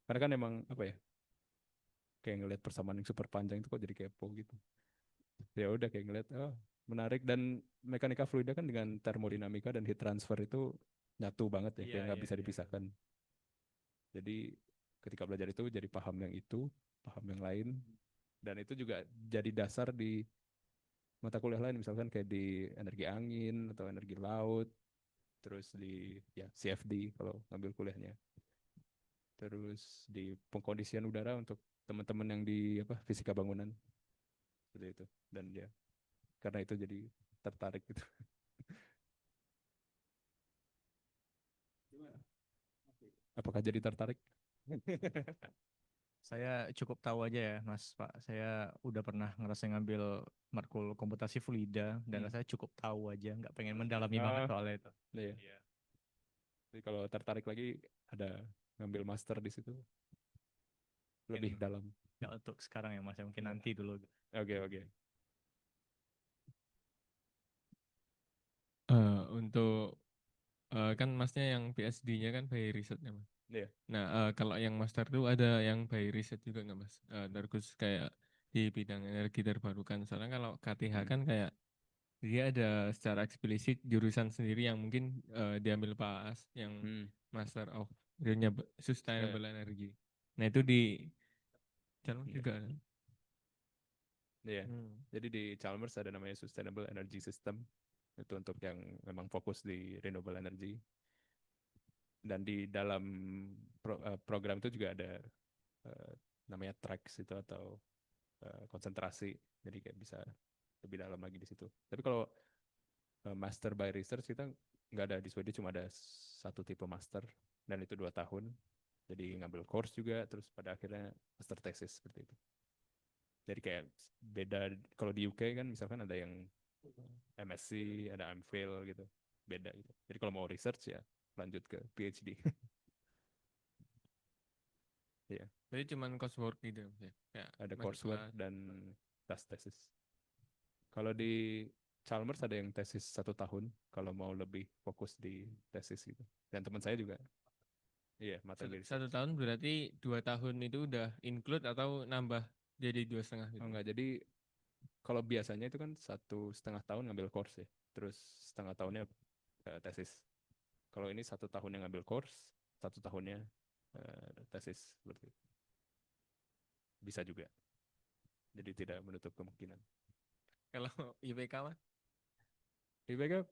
karena kan emang apa ya, kayak ngelihat persamaan yang super panjang itu kok jadi kepo gitu. Ya udah kayak ngelihat, oh menarik. Dan mekanika fluida kan dengan termodinamika dan heat transfer itu nyatu banget ya, kayak nggak bisa dipisahkan. Jadi ketika belajar itu jadi paham yang itu, paham yang lain, dan itu juga jadi dasar di mata kuliah lain, misalkan kayak di energi angin atau energi laut, terus di ya CFD kalau ngambil kuliahnya, terus di pengkondisian udara untuk teman-teman yang di apa fisika bangunan seperti itu. Dan ya karena itu jadi tertarik gitu. Apakah jadi tertarik? Saya cukup tahu aja ya Mas Pak. Saya udah pernah ngerasa ngambil matkul komputasi fluida dan saya cukup tahu aja, nggak pengen mendalami banget soalnya itu. Iya. Iya. Jadi kalau tertarik lagi ada ngambil master di situ lebih Mungkin dalam. nggak untuk sekarang ya Mas, ya mungkin nanti dulu. Oke. Untuk kan masnya yang PhD-nya kan by riset ya Mas. Iya. Nah kalau yang master tuh ada yang by riset juga nggak Mas? Terus kayak di bidang energi terbarukan. Soalnya kalau KTH kan kayak dia ada secara eksplisit jurusan sendiri yang mungkin diambil Pak As yang Master of Sustainable Energy. Nah itu di Chalmers juga ada. Iya. Jadi di Chalmers ada namanya Sustainable Energy System. Itu untuk yang memang fokus di renewable energy. Dan di dalam program itu juga ada namanya tracks itu atau konsentrasi. Jadi kayak bisa lebih dalam lagi di situ. Tapi kalau master by research kita nggak ada di Sweden, cuma ada satu tipe master dan itu 2 tahun. Jadi ngambil course juga, terus pada akhirnya master thesis seperti itu. Jadi kayak beda kalau di UK kan misalkan ada yang MSc, ada MPhil gitu, beda gitu. Jadi kalau mau research ya lanjut ke PhD. Iya. Jadi cuman coursework gitu ya? Kayak Ada masuk coursework kelas. dan tesis. Kalau di Chalmers ada yang tesis 1 tahun, kalau mau lebih fokus di tesis gitu. Dan teman saya juga, iya mata Satu tahun berarti 2 tahun itu udah include atau nambah jadi 2,5 gitu? Oh enggak, jadi kalau biasanya itu kan 1,5 tahun ngambil course ya, terus setengah tahunnya tesis. Kalau ini 1 tahun yang ngambil course, 1 tahunnya tesis seperti itu. Bisa juga. Jadi tidak menutup kemungkinan. Kalau IPK mah? IPK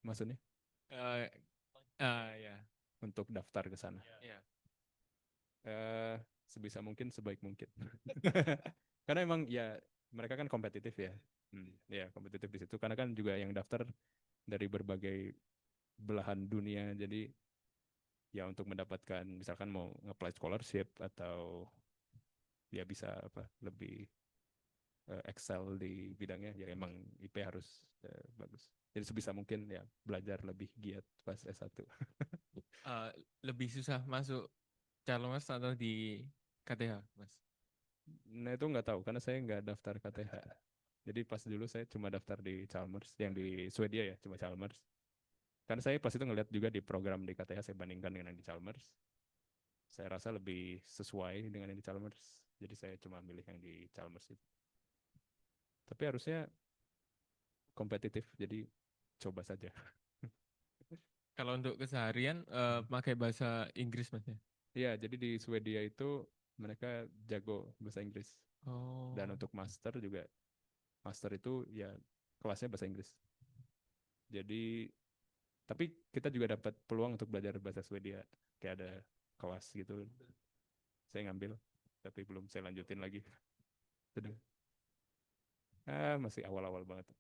maksudnya Ya. untuk daftar ke sana. Ya. Sebisa mungkin, sebaik mungkin. Karena emang ya mereka kan kompetitif ya. Ya kompetitif di situ. Karena kan juga yang daftar dari berbagai belahan dunia. Jadi ya untuk mendapatkan misalkan mau nge-apply scholarship atau ya bisa lebih excel di bidangnya, ya emang IP harus bagus. Jadi sebisa mungkin ya belajar lebih giat pas S1. Lebih susah masuk Chalmers atau di KTH, Mas? Nah itu nggak tahu karena saya nggak daftar KTH. Jadi pas dulu saya cuma daftar di Chalmers, yang di Swedia ya, cuma Chalmers. Karena saya pas itu ngeliat juga di program di KTH, saya bandingkan dengan yang di Chalmers. Saya rasa lebih sesuai dengan yang di Chalmers. Jadi saya cuma milih yang di Chalmers itu. Tapi harusnya kompetitif, jadi coba saja. Kalau untuk keseharian pakai bahasa Inggris, Mas ya? Iya, jadi di Swedia itu mereka jago bahasa Inggris. Oh. Dan untuk master juga, master itu ya kelasnya bahasa Inggris. Jadi, tapi kita juga dapat peluang untuk belajar bahasa Swedia. Kayak ada kelas gitu. Saya ngambil, tapi belum saya lanjutin lagi. Sudah. Masih awal-awal banget.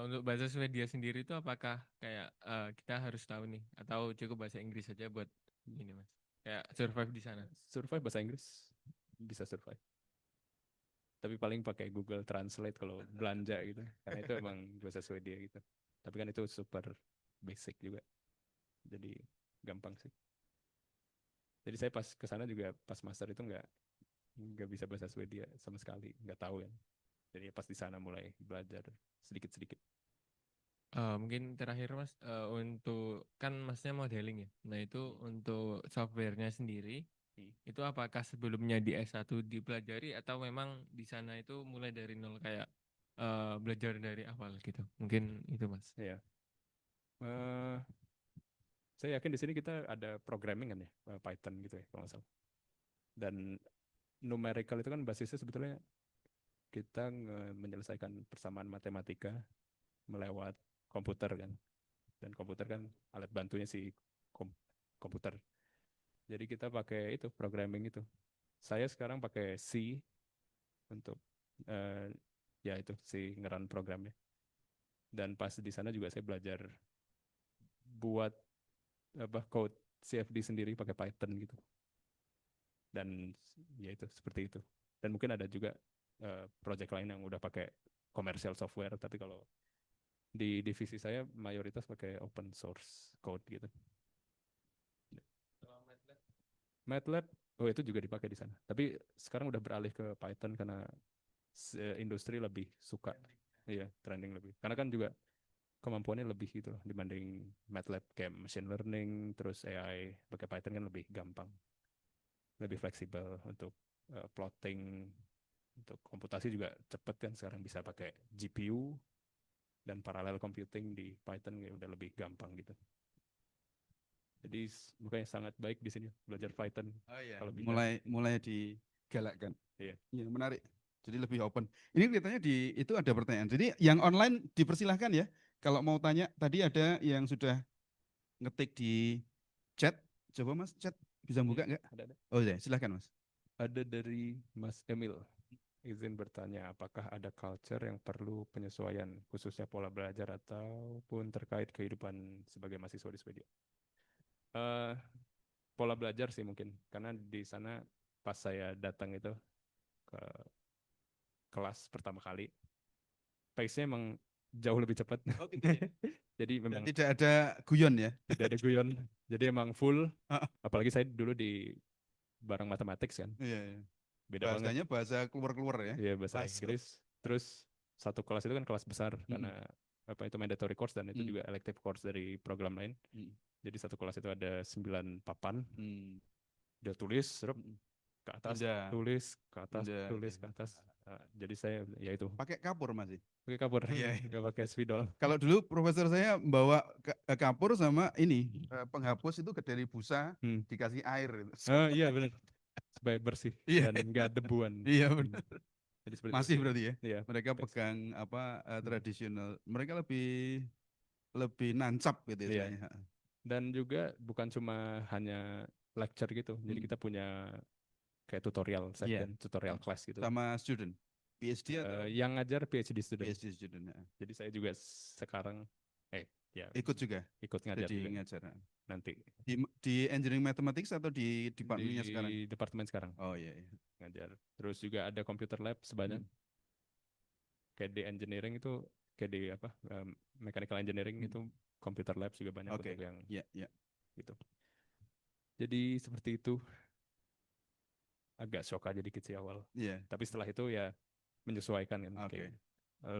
Untuk bahasa Swedia sendiri itu apakah kayak kita harus tahu nih, atau cukup bahasa Inggris saja buat ini, Mas? Kayak survive di sana. Survive bahasa Inggris bisa survive. Tapi paling pakai Google Translate kalau belanja gitu. Karena itu emang bahasa Swedia gitu. Tapi kan itu super basic juga. Jadi gampang sih. Jadi saya pas ke sana juga pas master itu nggak bisa bahasa Swedia sama sekali, nggak tahu ya. Jadi pas di sana mulai belajar sedikit-sedikit. Mungkin terakhir, Mas, untuk kan Masnya modeling ya. Nah itu untuk softwarenya sendiri, itu apakah sebelumnya di S1 dipelajari atau memang di sana itu mulai dari nol kayak belajar dari awal gitu? Mungkin itu, Mas. Iya. Saya yakin di sini kita ada programming kan ya, Python gitu ya kalau nggak salah. Dan numerical itu kan basisnya sebetulnya kita menyelesaikan persamaan matematika melewat komputer kan. Dan komputer kan alat bantunya si komputer. Jadi kita pakai itu programming itu. Saya sekarang pakai C untuk ya itu si ngeran programnya. Dan pas di sana juga saya belajar buat code CFD sendiri pakai Python gitu. Dan ya itu seperti itu. Dan mungkin ada juga project lain yang udah pakai commercial software, tapi kalau di divisi saya mayoritas pakai open source code gitu. MATLAB, oh itu juga dipakai di sana. Tapi sekarang udah beralih ke Python karena industri lebih suka. Iya, trending lebih. Karena kan juga kemampuannya lebih gitu loh dibanding MATLAB kayak machine learning, terus AI pakai Python kan lebih gampang. Lebih fleksibel untuk plotting, untuk komputasi juga cepet kan sekarang bisa pakai GPU dan parallel computing di Python ya udah lebih gampang gitu. Jadi bukannya sangat baik di sini belajar Python. Oh iya, kalau bisa. mulai digalakkan. Iya. Iya, menarik. Jadi lebih open. Ini kelihatannya itu ada pertanyaan. Jadi yang online dipersilahkan ya. Kalau mau tanya, tadi ada yang sudah ngetik di chat. Coba Mas, chat bisa buka nggak? Ada. Oh ya, silahkan Mas. Ada dari Mas Emil. Izin bertanya, apakah ada culture yang perlu penyesuaian, khususnya pola belajar ataupun terkait kehidupan sebagai mahasiswa di Swedia? Pola belajar sih mungkin, karena di sana pas saya datang itu ke kelas pertama kali, pace-nya emang jauh lebih cepat. Oh, gitu ya? Jadi memang tidak ada guyon ya? tidak ada guyon. Jadi emang full. Apalagi saya dulu di barang matematik kan. Iya, iya. Beda Bahasanya banget. bahasa keluar-keluar ya? Iya, bahasa Inggris. Terus satu kelas itu kan kelas besar karena itu mandatory course dan itu juga elective course dari program lain. Jadi satu kelas itu ada 9 papan. Dia tulis ke atas, tulis ke atas, tulis ke atas. Jadi saya ya itu pakai kapur masih. pakai kapur, nggak pakai spidol. Kalau dulu profesor saya bawa kapur sama ini penghapus itu dari busa dikasih air. Oh iya benar, supaya bersih dan nggak debuan. Iya benar. Jadi masih itu. berarti ya. Iya. Mereka pegang tradisional. Mereka lebih nancap gitu ya. Iya. Dan juga bukan cuma hanya lecture gitu. Jadi kita punya kayak tutorial Iya. session, tutorial class gitu. Sama student, PhD atau Yang ngajar PhD student. PhD student? Jadi saya juga sekarang ya Ikut juga, ikut ngajar jadi juga ngajar. nanti Di engineering mathematics atau di departemennya sekarang? di departemen sekarang Oh iya, iya. ngajar. Terus juga ada computer lab sebanyak. Kayak di engineering itu kayak di apa mechanical engineering itu computer lab juga banyak Oke. untuk yang Iya, iya. gitu. Jadi seperti itu. Agak shock aja dikit sih awal. Iya. Tapi setelah itu ya menyesuaikan kan. Oke. Kayak,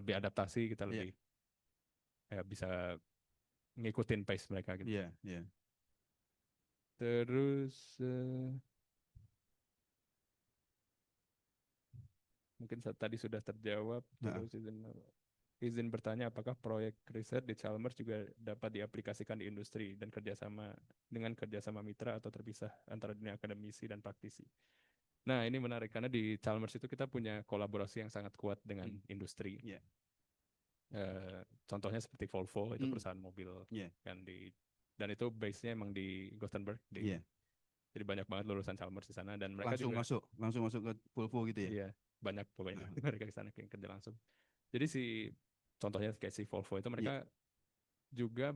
lebih adaptasi, kita Iya. lebih ya bisa ngikutin pace mereka gitu. Iya, iya. Terus mungkin tadi sudah terjawab. Terus izin bertanya, apakah proyek riset di Chalmers juga dapat diaplikasikan di industri dan dengan kerjasama mitra atau terpisah antara dunia akademisi dan praktisi? Nah, ini menarik karena di Chalmers itu kita punya kolaborasi yang sangat kuat dengan industri. Iya. Contohnya seperti Volvo, itu perusahaan mobil kan dan itu base-nya emang di Gothenburg. Iya. Jadi banyak banget lulusan Chalmers di sana dan mereka langsung masuk ke Volvo gitu ya? Iya, banyak pokoknya mereka di sana yang kerja langsung. Jadi contohnya kayak si Volvo itu mereka juga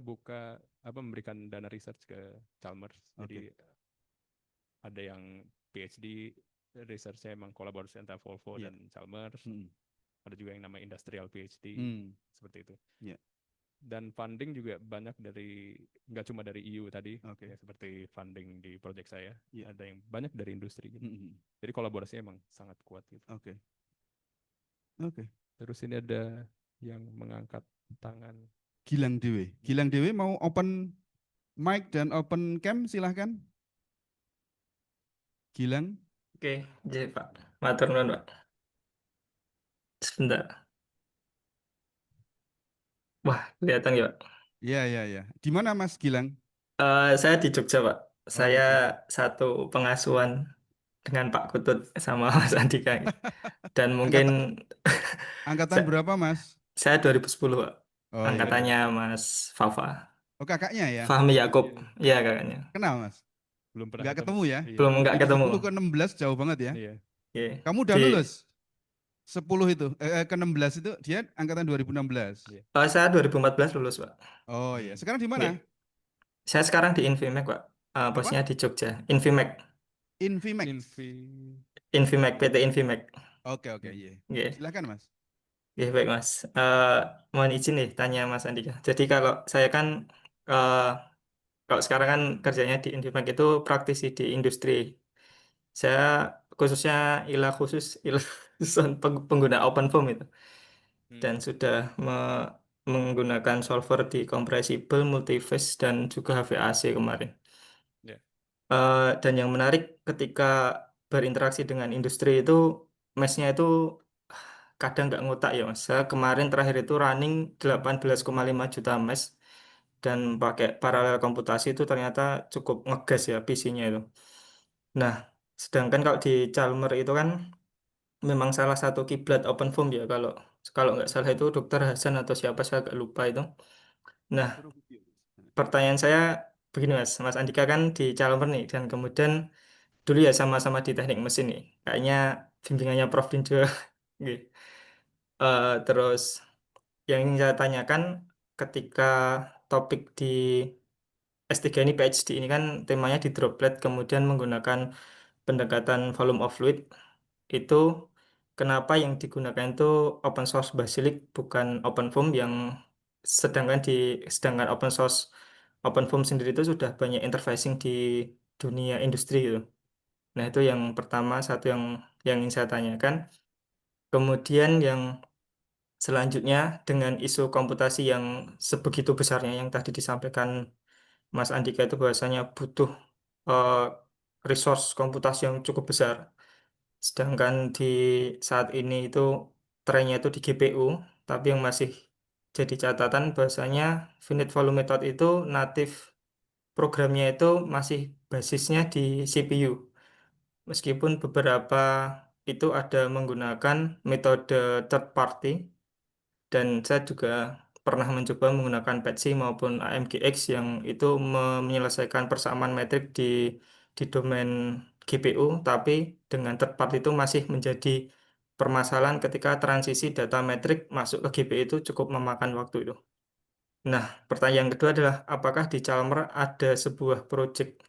memberikan dana research ke Chalmers. Jadi ada yang PhD research-nya emang kolaborasi antara Volvo dan Chalmers. Ada juga yang namanya industrial PhD seperti itu. Dan funding juga banyak nggak cuma dari EU tadi, ya, seperti funding di project saya, ada yang banyak dari industri. Gitu. Jadi kolaborasinya emang sangat kuat gitu. Oke. Terus ini ada yang mengangkat tangan. Gilang Dewi mau open mic dan open cam, silahkan. Gilang. Oke, jadi Pak. Matur nuwun, Pak. Sebentar. Wah, kelihatan ya, Pak? Iya. Di mana Mas Gilang? Saya di Jogja, Pak. Saya satu pengasuhan dengan Pak Kutut sama Mas Andika. Dan mungkin Angkatan berapa, Mas? saya 2010, Pak. Oh, Angkatannya Mas Fafa. Oh, kakaknya ya? Fahmi Yakub. Iya, kakaknya. Kenal, Mas? Belum pernah Nggak ketemu ya? Belum nggak ketemu. 10 ke 16 jauh banget ya? Iya. Kamu udah lulus? 10 itu, ke 16 itu dia angkatan 2016. Saya 2014 lulus, Pak. Oh iya, sekarang di mana? Saya sekarang di Infimac, Pak. Posisinya di Jogja. Infimac. Infimac, PT Infimac. Oke, iya. Silakan, Mas. Oke, baik, Mas. Mohon izin nih tanya Mas Andika. Jadi kalau saya kan kalau sekarang kan kerjanya di Infimac itu praktisi di industri. Saya khususnya pengguna OpenFOAM itu. Dan sudah menggunakan solver di compressible, multiphase, dan juga HVAC kemarin. Dan yang menarik ketika berinteraksi dengan industri itu, mesh-nya itu kadang nggak ngotak ya, Mas. Saya kemarin terakhir itu running 18,5 juta mesh dan pakai paralel komputasi itu ternyata cukup ngegas ya PC-nya itu. Nah, sedangkan kalau di Chalmers itu kan memang salah satu kiblat OpenFOAM ya, kalau nggak salah itu Dr. Hasan atau siapa, saya agak lupa itu. Nah, pertanyaan saya begini, Mas Andika kan di Chalmers nih, dan kemudian dulu ya sama-sama di teknik mesin nih, kayaknya bimbingannya Prof. Din juga. Terus yang ingin saya tanyakan, ketika topik di S3 ini, PhD ini kan temanya di droplet, kemudian menggunakan pendekatan volume of fluid, itu kenapa yang digunakan itu open source Basilic bukan OpenFOAM, sedangkan open source OpenFOAM sendiri itu sudah banyak interfacing di dunia industri gitu. Nah, itu yang pertama, satu yang ingin saya tanyakan. Kemudian yang selanjutnya, dengan isu komputasi yang sebegitu besarnya yang tadi disampaikan Mas Andika itu bahwasanya butuh resource komputasi yang cukup besar. Sedangkan di saat ini itu trennya itu di GPU, tapi yang masih jadi catatan bahwasanya finite volume method itu natif programnya itu masih basisnya di CPU. Meskipun beberapa itu ada menggunakan metode third party, dan saya juga pernah mencoba menggunakan PETSI maupun AMGX yang itu menyelesaikan persamaan metrik di di domain GPU, tapi dengan third party itu masih menjadi permasalahan ketika transisi data metrik masuk ke GPU itu cukup memakan waktu itu. Nah, pertanyaan kedua adalah apakah di Chalmers ada sebuah project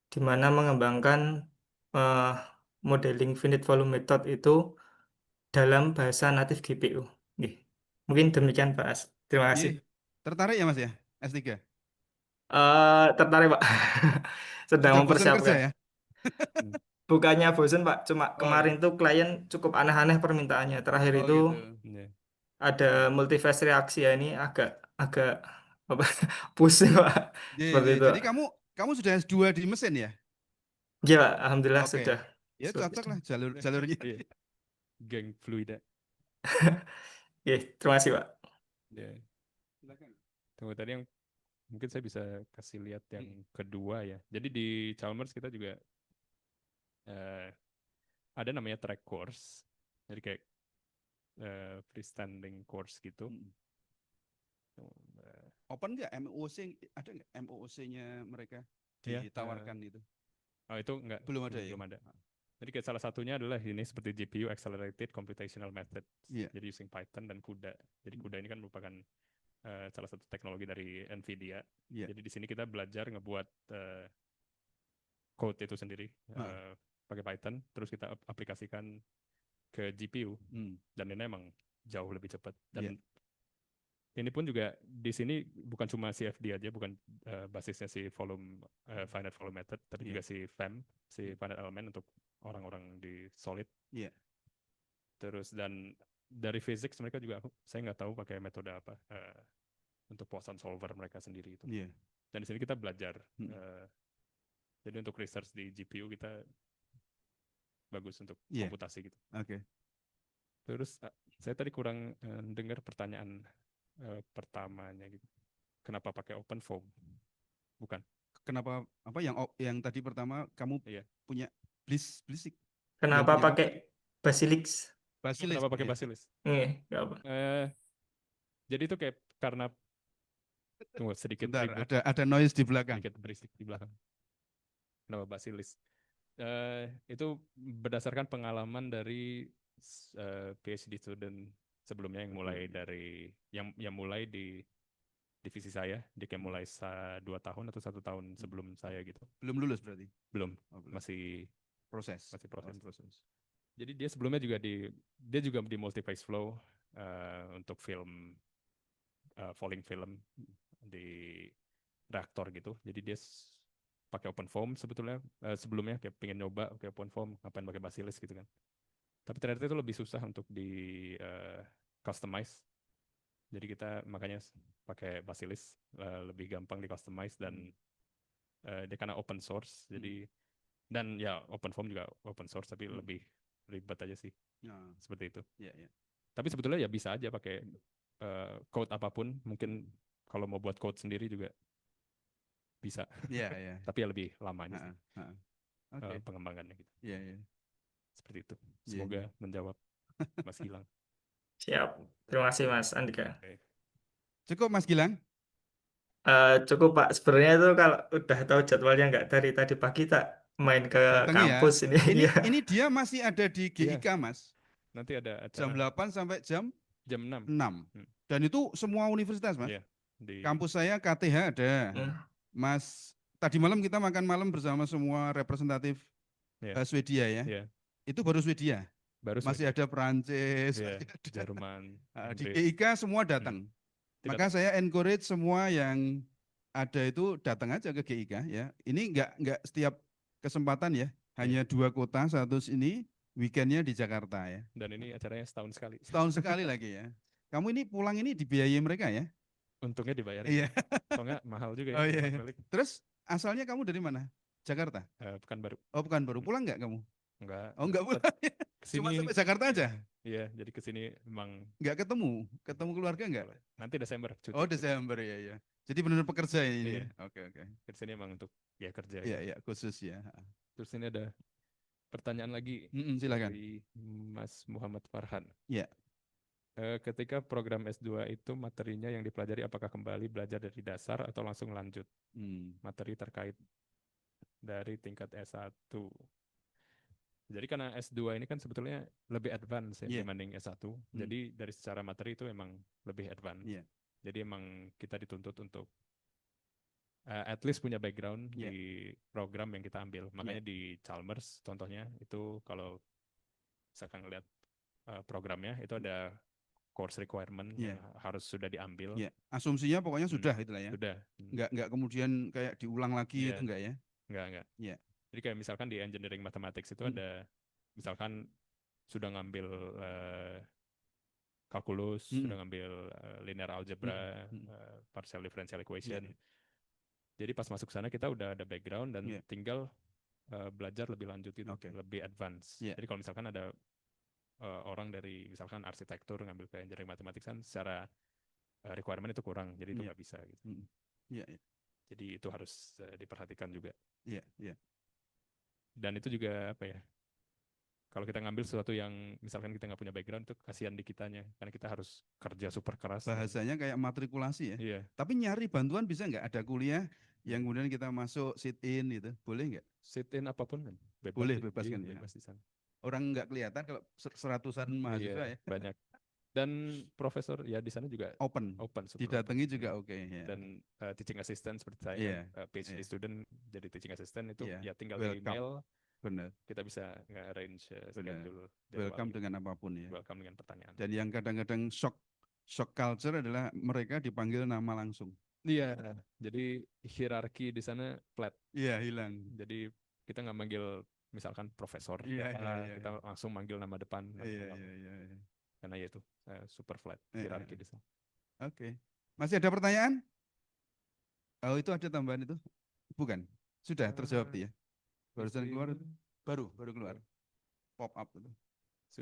di mana mengembangkan eh, modeling finite volume method itu dalam bahasa natif GPU. Nggih. Mungkin demikian Pak As. Terima kasih. Tertarik ya Mas ya? S3? Tertarik Pak. Sedang Sudah bosan kerja mempersiapkan. ya? Bukannya bosen Pak, cuma Oh, kemarin tuh klien cukup aneh-aneh permintaannya. Terakhir oh itu gitu. Iya. ada multi-phase reaksi ya, ini agak agak apa pusing Pak. Iya, Seperti iya. itu Jadi Pak. kamu sudah S2 di mesin ya? Iya Pak, alhamdulillah Oke. sudah. Ya Seperti cocok itu. lah jalurnya. Iya. Geng fluida. Oke, terima kasih Pak. Ya. Tunggu tadi yang mungkin saya bisa kasih lihat yang kedua ya. Jadi di Chalmers kita juga ada namanya track course. Jadi kayak freestanding course gitu. Open nggak MOOC? Ada nggak MOOC-nya mereka Iya, ditawarkan itu? Oh itu enggak, Belum ada ya? belum ada. Jadi kayak salah satunya adalah ini seperti GPU Accelerated Computational Method. Iya. Jadi using Python dan CUDA. Jadi CUDA ini kan merupakan salah satu teknologi dari NVIDIA. Iya. Jadi di sini kita belajar ngebuat code itu sendiri pakai Python, terus kita aplikasikan ke GPU dan ini emang jauh lebih cepat. Dan ini pun juga di sini bukan cuma CFD aja, bukan basisnya si finite volume method, tapi juga si FEM, si finite element untuk orang-orang di solid. Iya. Terus dan dari physics mereka juga saya nggak tahu pakai metode apa untuk Poisson solver mereka sendiri itu. Iya. Dan di sini kita belajar. Jadi untuk research di GPU kita bagus untuk komputasi gitu. Oke. Terus saya tadi kurang dengar pertanyaan pertamanya gitu. Kenapa pakai OpenFOAM? Bukan. Kenapa apa yang tadi pertama kamu punya Blisik? Kenapa pakai Basilix? Kenapa pakai Basilix? Nggak apa. Jadi itu kayak karena tunggu sedikit bentar, ada noise di belakang. Sedikit berisik di belakang. Kenapa Basilix? Itu berdasarkan pengalaman dari PhD student sebelumnya yang mulai dari yang mulai di divisi saya, dia kayak mulai 2 tahun atau 1 tahun sebelum saya gitu. Belum lulus berarti? Belum. Masih proses. Jadi dia sebelumnya juga dia juga di multi-phase flow untuk film falling film di reaktor gitu. Jadi dia pakai OpenFOAM sebelumnya kayak pengen nyoba pakai OpenFOAM, ngapain pakai Basilix gitu kan. Tapi ternyata itu lebih susah untuk di customize. Jadi kita makanya pakai Basilix lebih gampang di customize dan dia karena open source. Jadi dan ya OpenFOAM juga open source tapi lebih ribet aja sih. Seperti itu. Tapi sebetulnya ya bisa aja pakai code apapun. Mungkin kalau mau buat code sendiri juga bisa. Tapi ya lebih lama aja sih. Pengembangannya gitu. Seperti itu. Semoga menjawab Mas Gilang. Siap. Terima kasih Mas Andika. Cukup Mas Gilang? Cukup Pak. Sebenarnya itu kalau udah tahu jadwalnya nggak dari tadi pagi tak main ke kampus ini. Ini dia masih ada di GIK Mas. Nanti ada jam 8 sampai jam 6. Dan itu semua universitas Mas. Kampus saya KTH ada. Mas, tadi malam kita makan malam bersama semua representatif Swedia ya. Itu baru Swedia. Masih ada Perancis, Jerman. Di GIK semua datang. Maka saya encourage semua yang ada itu datang aja ke GIK ya. Ini enggak setiap kesempatan ya. Hanya 2 kota, satu ini weekendnya di Jakarta ya. Dan ini acaranya setahun sekali. Setahun sekali lagi ya. Kamu ini pulang ini dibiayai mereka ya? Untungnya dibayar. Iya. Soalnya mahal juga ya. Iya. Terus asalnya kamu dari mana? Jakarta? Pekanbaru. Oh Pekanbaru. Pulang nggak kamu? Enggak. Oh enggak pulang. Cuma sampai Jakarta aja? Iya, jadi kesini emang. Enggak ketemu keluarga enggak? Nanti Desember. Oh Desember ya. Jadi benar-benar pekerja ini. Oke. Kesini emang untuk kerja. Iya khusus ya. Terus ini ada pertanyaan lagi. Silakan. Dari Mas Muhammad Farhan. Iya. Ketika program S2 itu materinya yang dipelajari apakah kembali belajar dari dasar atau langsung lanjut materi terkait dari tingkat S1. Jadi karena S2 ini kan sebetulnya lebih advance ya Iya. dibanding S1. Jadi dari secara materi itu emang lebih advance. Iya. Jadi emang kita dituntut untuk at least punya background Iya. di program yang kita ambil. Makanya di Chalmers contohnya itu kalau misalkan ngeliat programnya itu ada course requirement Iya. yang harus sudah diambil. Iya. Asumsinya pokoknya sudah itulah ya. Sudah. Nggak kemudian kayak diulang lagi Iya. itu enggak ya? Enggak. Iya. Jadi kayak misalkan di engineering mathematics itu ada misalkan sudah ngambil kalkulus, sudah ngambil linear algebra, partial differential equation. Jadi pas masuk sana kita udah ada background dan tinggal belajar lebih lanjut itu, lebih advance. Jadi kalau misalkan ada orang dari misalkan arsitektur ngambil ke engineering mathematics kan secara requirement itu kurang, jadi itu nggak bisa gitu. Jadi itu harus diperhatikan juga. Dan itu juga apa ya? Kalau kita ngambil sesuatu yang misalkan kita nggak punya background itu kasihan di kitanya, karena kita harus kerja super keras. Bahasanya kayak matrikulasi ya. Iya. Tapi nyari bantuan bisa nggak? Ada kuliah yang kemudian kita masuk sit in gitu, boleh nggak? Sit in apapun kan? Bebas. Boleh, bebas kan ya. Bebas di sana. Orang nggak kelihatan kalau seratusan mahasiswa ya. Banyak. Dan profesor ya di sana juga open, super didatangi open. juga oke. Dan teaching assistant seperti saya, PhD student jadi teaching assistant itu ya tinggal di email. Benar. Kita bisa nge-arrange schedule. Welcome dengan apapun ya. Welcome dengan pertanyaan. Dan yang kadang-kadang shock culture adalah mereka dipanggil nama langsung. Iya, jadi hierarki di sana flat. Iya, hilang. Jadi kita nggak manggil misalkan profesor, kita langsung manggil nama depan. Iya. Karena ya itu super flat hierarki di sana. Oke. Masih ada pertanyaan? Oh, itu ada tambahan itu? Bukan. Sudah terjawab ya. Barusan keluar itu? Baru keluar. Pop up itu.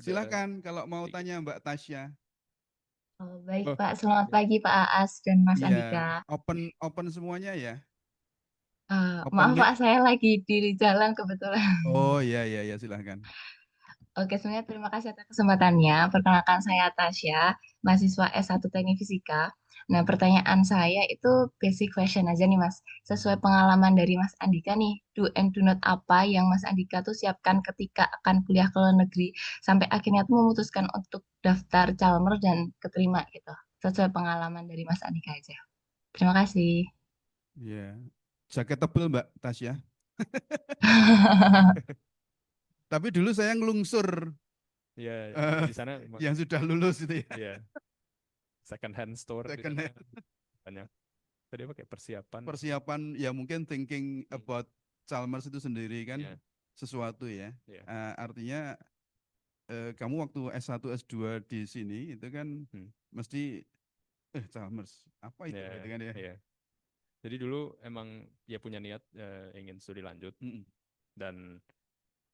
Silakan kalau mau tanya Mbak Tasya. Oh, baik Pak, selamat pagi Pak Aas dan Mas Andika. Open semuanya ya. Maaf Pak, saya lagi di jalan kebetulan. Oh iya, silakan. Oke, sebenarnya terima kasih atas kesempatannya. Perkenalkan saya Tasya, mahasiswa S1 Teknik Fisika. Nah, pertanyaan saya itu basic question aja nih Mas. Sesuai pengalaman dari Mas Andika nih, do and do not apa yang Mas Andika tuh siapkan ketika akan kuliah ke luar negeri, sampai akhirnya tuh memutuskan untuk daftar Chalmers dan keterima gitu. Sesuai pengalaman dari Mas Andika aja. Terima kasih. Iya. Jaket tebel Mbak Tasya. Tapi dulu saya ngelungsur. Iya, di sana yang sudah lulus itu ya. Iya. Second hand store. Second hand. Banyak. Tadi apa kayak persiapan? Persiapan ya mungkin thinking about Chalmers itu sendiri kan sesuatu ya. Artinya kamu waktu S1 S2 di sini itu kan mesti Chalmers apa itu gitu kan ya. Iya. Jadi dulu emang ya punya niat ingin studi lanjut dan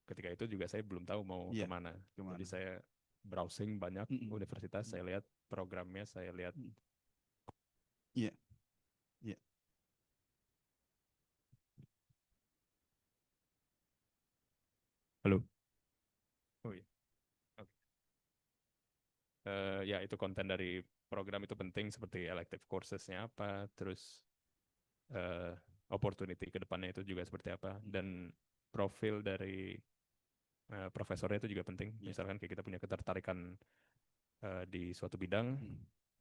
ketika itu juga saya belum tahu mau kemana. Jadi saya browsing banyak universitas, saya lihat programnya, saya lihat. Iya. Halo. Oh iya. Okay. Ya itu konten dari program itu penting seperti elective coursesnya apa, terus opportunity ke depannya itu juga seperti apa, dan profil dari profesornya itu juga penting. Misalkan kayak kita punya ketertarikan di suatu bidang,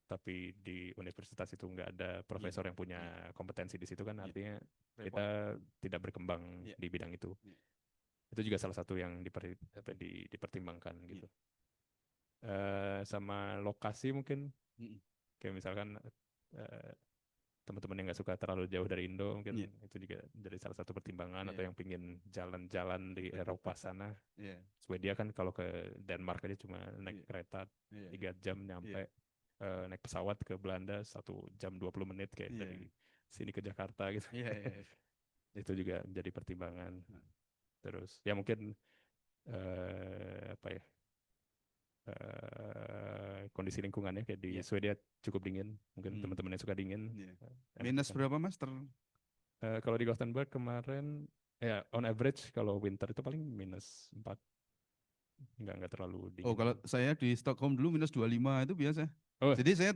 tapi di universitas itu nggak ada profesor yang punya kompetensi di situ kan, artinya kita tidak berkembang di bidang itu. Itu juga salah satu yang dipertimbangkan gitu. Sama lokasi mungkin, kayak misalkan teman-teman yang nggak suka terlalu jauh dari Indo mungkin itu juga jadi salah satu pertimbangan, atau yang pingin jalan-jalan di Eropa sana. Swedia kan kalau ke Denmark aja cuma naik kereta 3 jam nyampe, naik pesawat ke Belanda 1 jam 20 menit kayak dari sini ke Jakarta gitu. Itu juga jadi pertimbangan. Terus ya mungkin kondisi lingkungannya kayak di Swedia cukup dingin, mungkin teman-teman yang suka dingin. Minus berapa Mas? Kalau di Gothenburg kemarin ya on average kalau winter itu paling -4, nggak terlalu dingin. Oh, kalau saya di Stockholm dulu -25 itu biasa. Jadi saya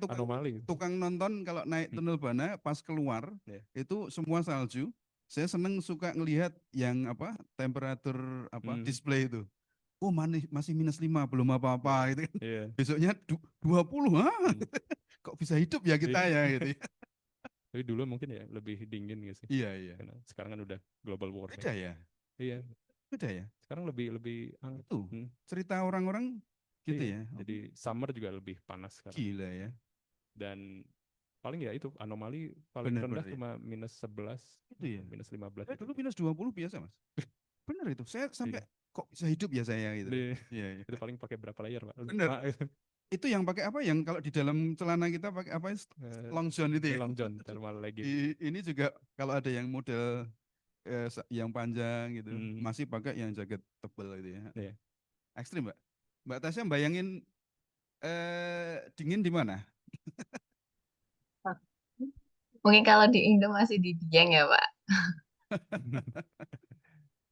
tukang nonton kalau naik tunnel Bana pas keluar itu semua salju, Saya seneng suka ngelihat yang apa temperatur apa Hmm. display itu. Oh masih -5 belum apa-apa gitu kan. Iya. Besoknya 20, Hmm. kok bisa hidup ya kita Iya. ya gitu ya. Tapi dulu mungkin ya lebih dingin gitu sih. Iya iya. Karena sekarang kan udah global warming. Beda ya, Iya. beda ya. Sekarang lebih hangat. Itu cerita orang-orang gitu Iya. ya. Jadi summer juga lebih panas sekarang. Gila ya. Dan paling ya itu anomali paling Bener, rendah bener ya. cuma -11, Itu ya. -15. Saya dulu -20 biasa mas. Bener itu. Saya sampai kok bisa hidup ya saya gitu. Iya. Iya iya. Itu paling pakai berapa layer, Pak? Bener. Itu yang pakai apa? Yang kalau di dalam celana kita pakai apa? Long john itu ya. Long john, thermal legging. Ini juga kalau ada yang model yang panjang gitu, Hmm. masih pakai yang jaket tebal gitu ya. Iya. Ekstrim, Mbak. Mbak Tasya bayangin dingin di mana? Mungkin kalau di Indo masih di Dieng ya, Pak.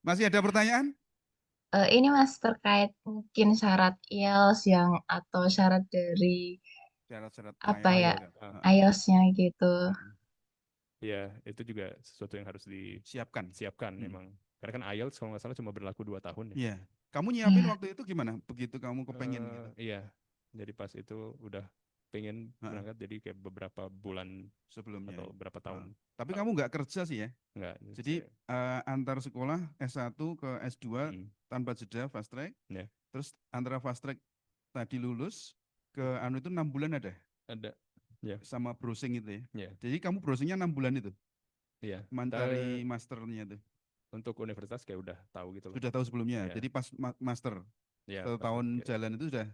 Masih ada pertanyaan? Ini Mas terkait mungkin syarat IELTS yang atau syarat dari Syarat-syarat apa ya IELTS. IELTS-nya gitu. Iya, itu juga sesuatu yang harus disiapkan Siapkan. memang. Karena kan IELTS kalau nggak salah cuma berlaku 2 tahun ya. Iya. Kamu nyiapin Iya. waktu itu gimana? Begitu kamu kepengen gitu. Iya. Jadi pas itu udah pengen berangkat jadi kayak beberapa bulan sebelumnya atau berapa tahun. Tapi kamu nggak kerja sih ya? Enggak. Jadi antar sekolah S1 ke S2 tanpa jeda fast track. Ya. Terus antara fast track tadi lulus ke anu itu 6 bulan ada? Ada. Ya. Sama browsing itu ya. Ya. Jadi kamu browsingnya 6 bulan itu? Iya. Mencari masternya itu. Untuk universitas kayak udah tahu gitu loh. Sudah tahu sebelumnya. Ya. Jadi pas master Ya, satu pas tahun ya. jalan itu sudah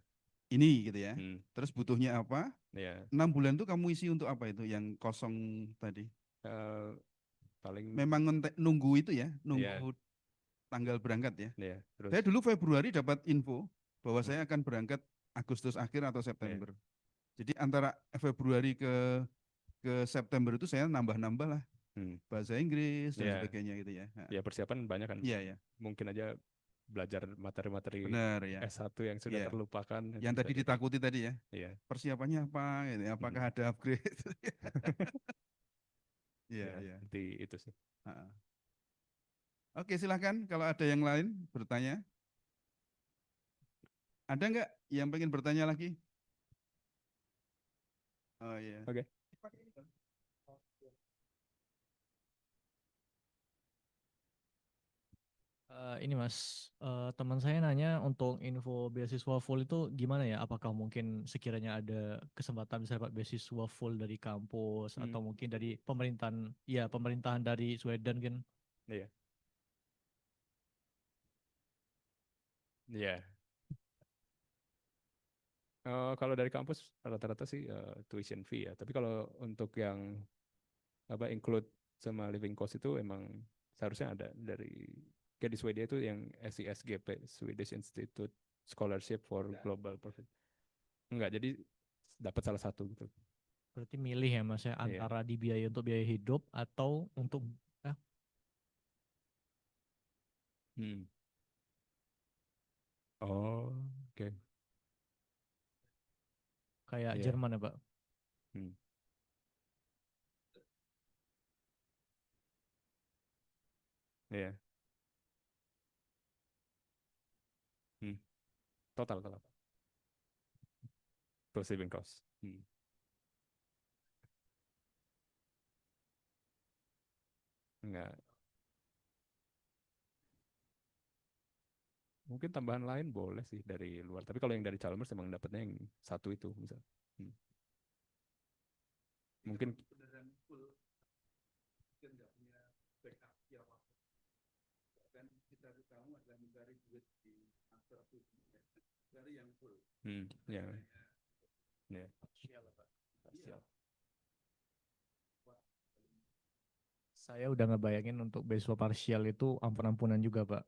ini gitu ya. Terus butuhnya apa? Ya. 6 bulan itu kamu isi untuk apa itu yang kosong tadi? Paling memang nunggu itu ya, nunggu tanggal berangkat ya. Terus. Saya dulu Februari dapat info bahwa saya akan berangkat Agustus akhir atau September. Jadi antara Februari ke September itu saya nambah-nambah lah bahasa Inggris dan sebagainya gitu ya. Ya persiapan banyak kan. Iya ya. Mungkin aja belajar materi-materi ya. S1 yang sudah terlupakan. Yang tadi ditakuti tadi ya. Iya. Persiapannya apa? Gitu, apakah ada upgrade? Iya ya. Itu sih. Oke, silahkan kalau ada yang lain bertanya. Ada nggak yang pengen bertanya lagi? Oh iya. Oke. Ini Mas, teman saya nanya untuk info beasiswa full itu gimana ya? Apakah mungkin sekiranya ada kesempatan bisa dapat beasiswa full dari kampus atau mungkin dari pemerintahan dari Sweden kan? Iya. Iya. Kalau dari kampus rata-rata sih tuition fee ya. Tapi kalau untuk yang include sama living cost itu emang seharusnya ada dari kayak di Swedia itu yang SISGP, Swedish Institute Scholarship for Global Profit. Enggak, jadi dapat salah satu gitu. Berarti milih ya Mas ya antara dibiayai untuk biaya hidup atau untuk Oh, oke. Kayak Jerman ya Pak. Iya. Total. Plus living cost. Enggak. Mungkin tambahan lain boleh sih dari luar. Tapi kalau yang dari Chalmers emang dapatnya yang satu itu misal. Mungkin Saya udah ngebayangin untuk beasiswa parsial itu ampun-ampunan juga Pak.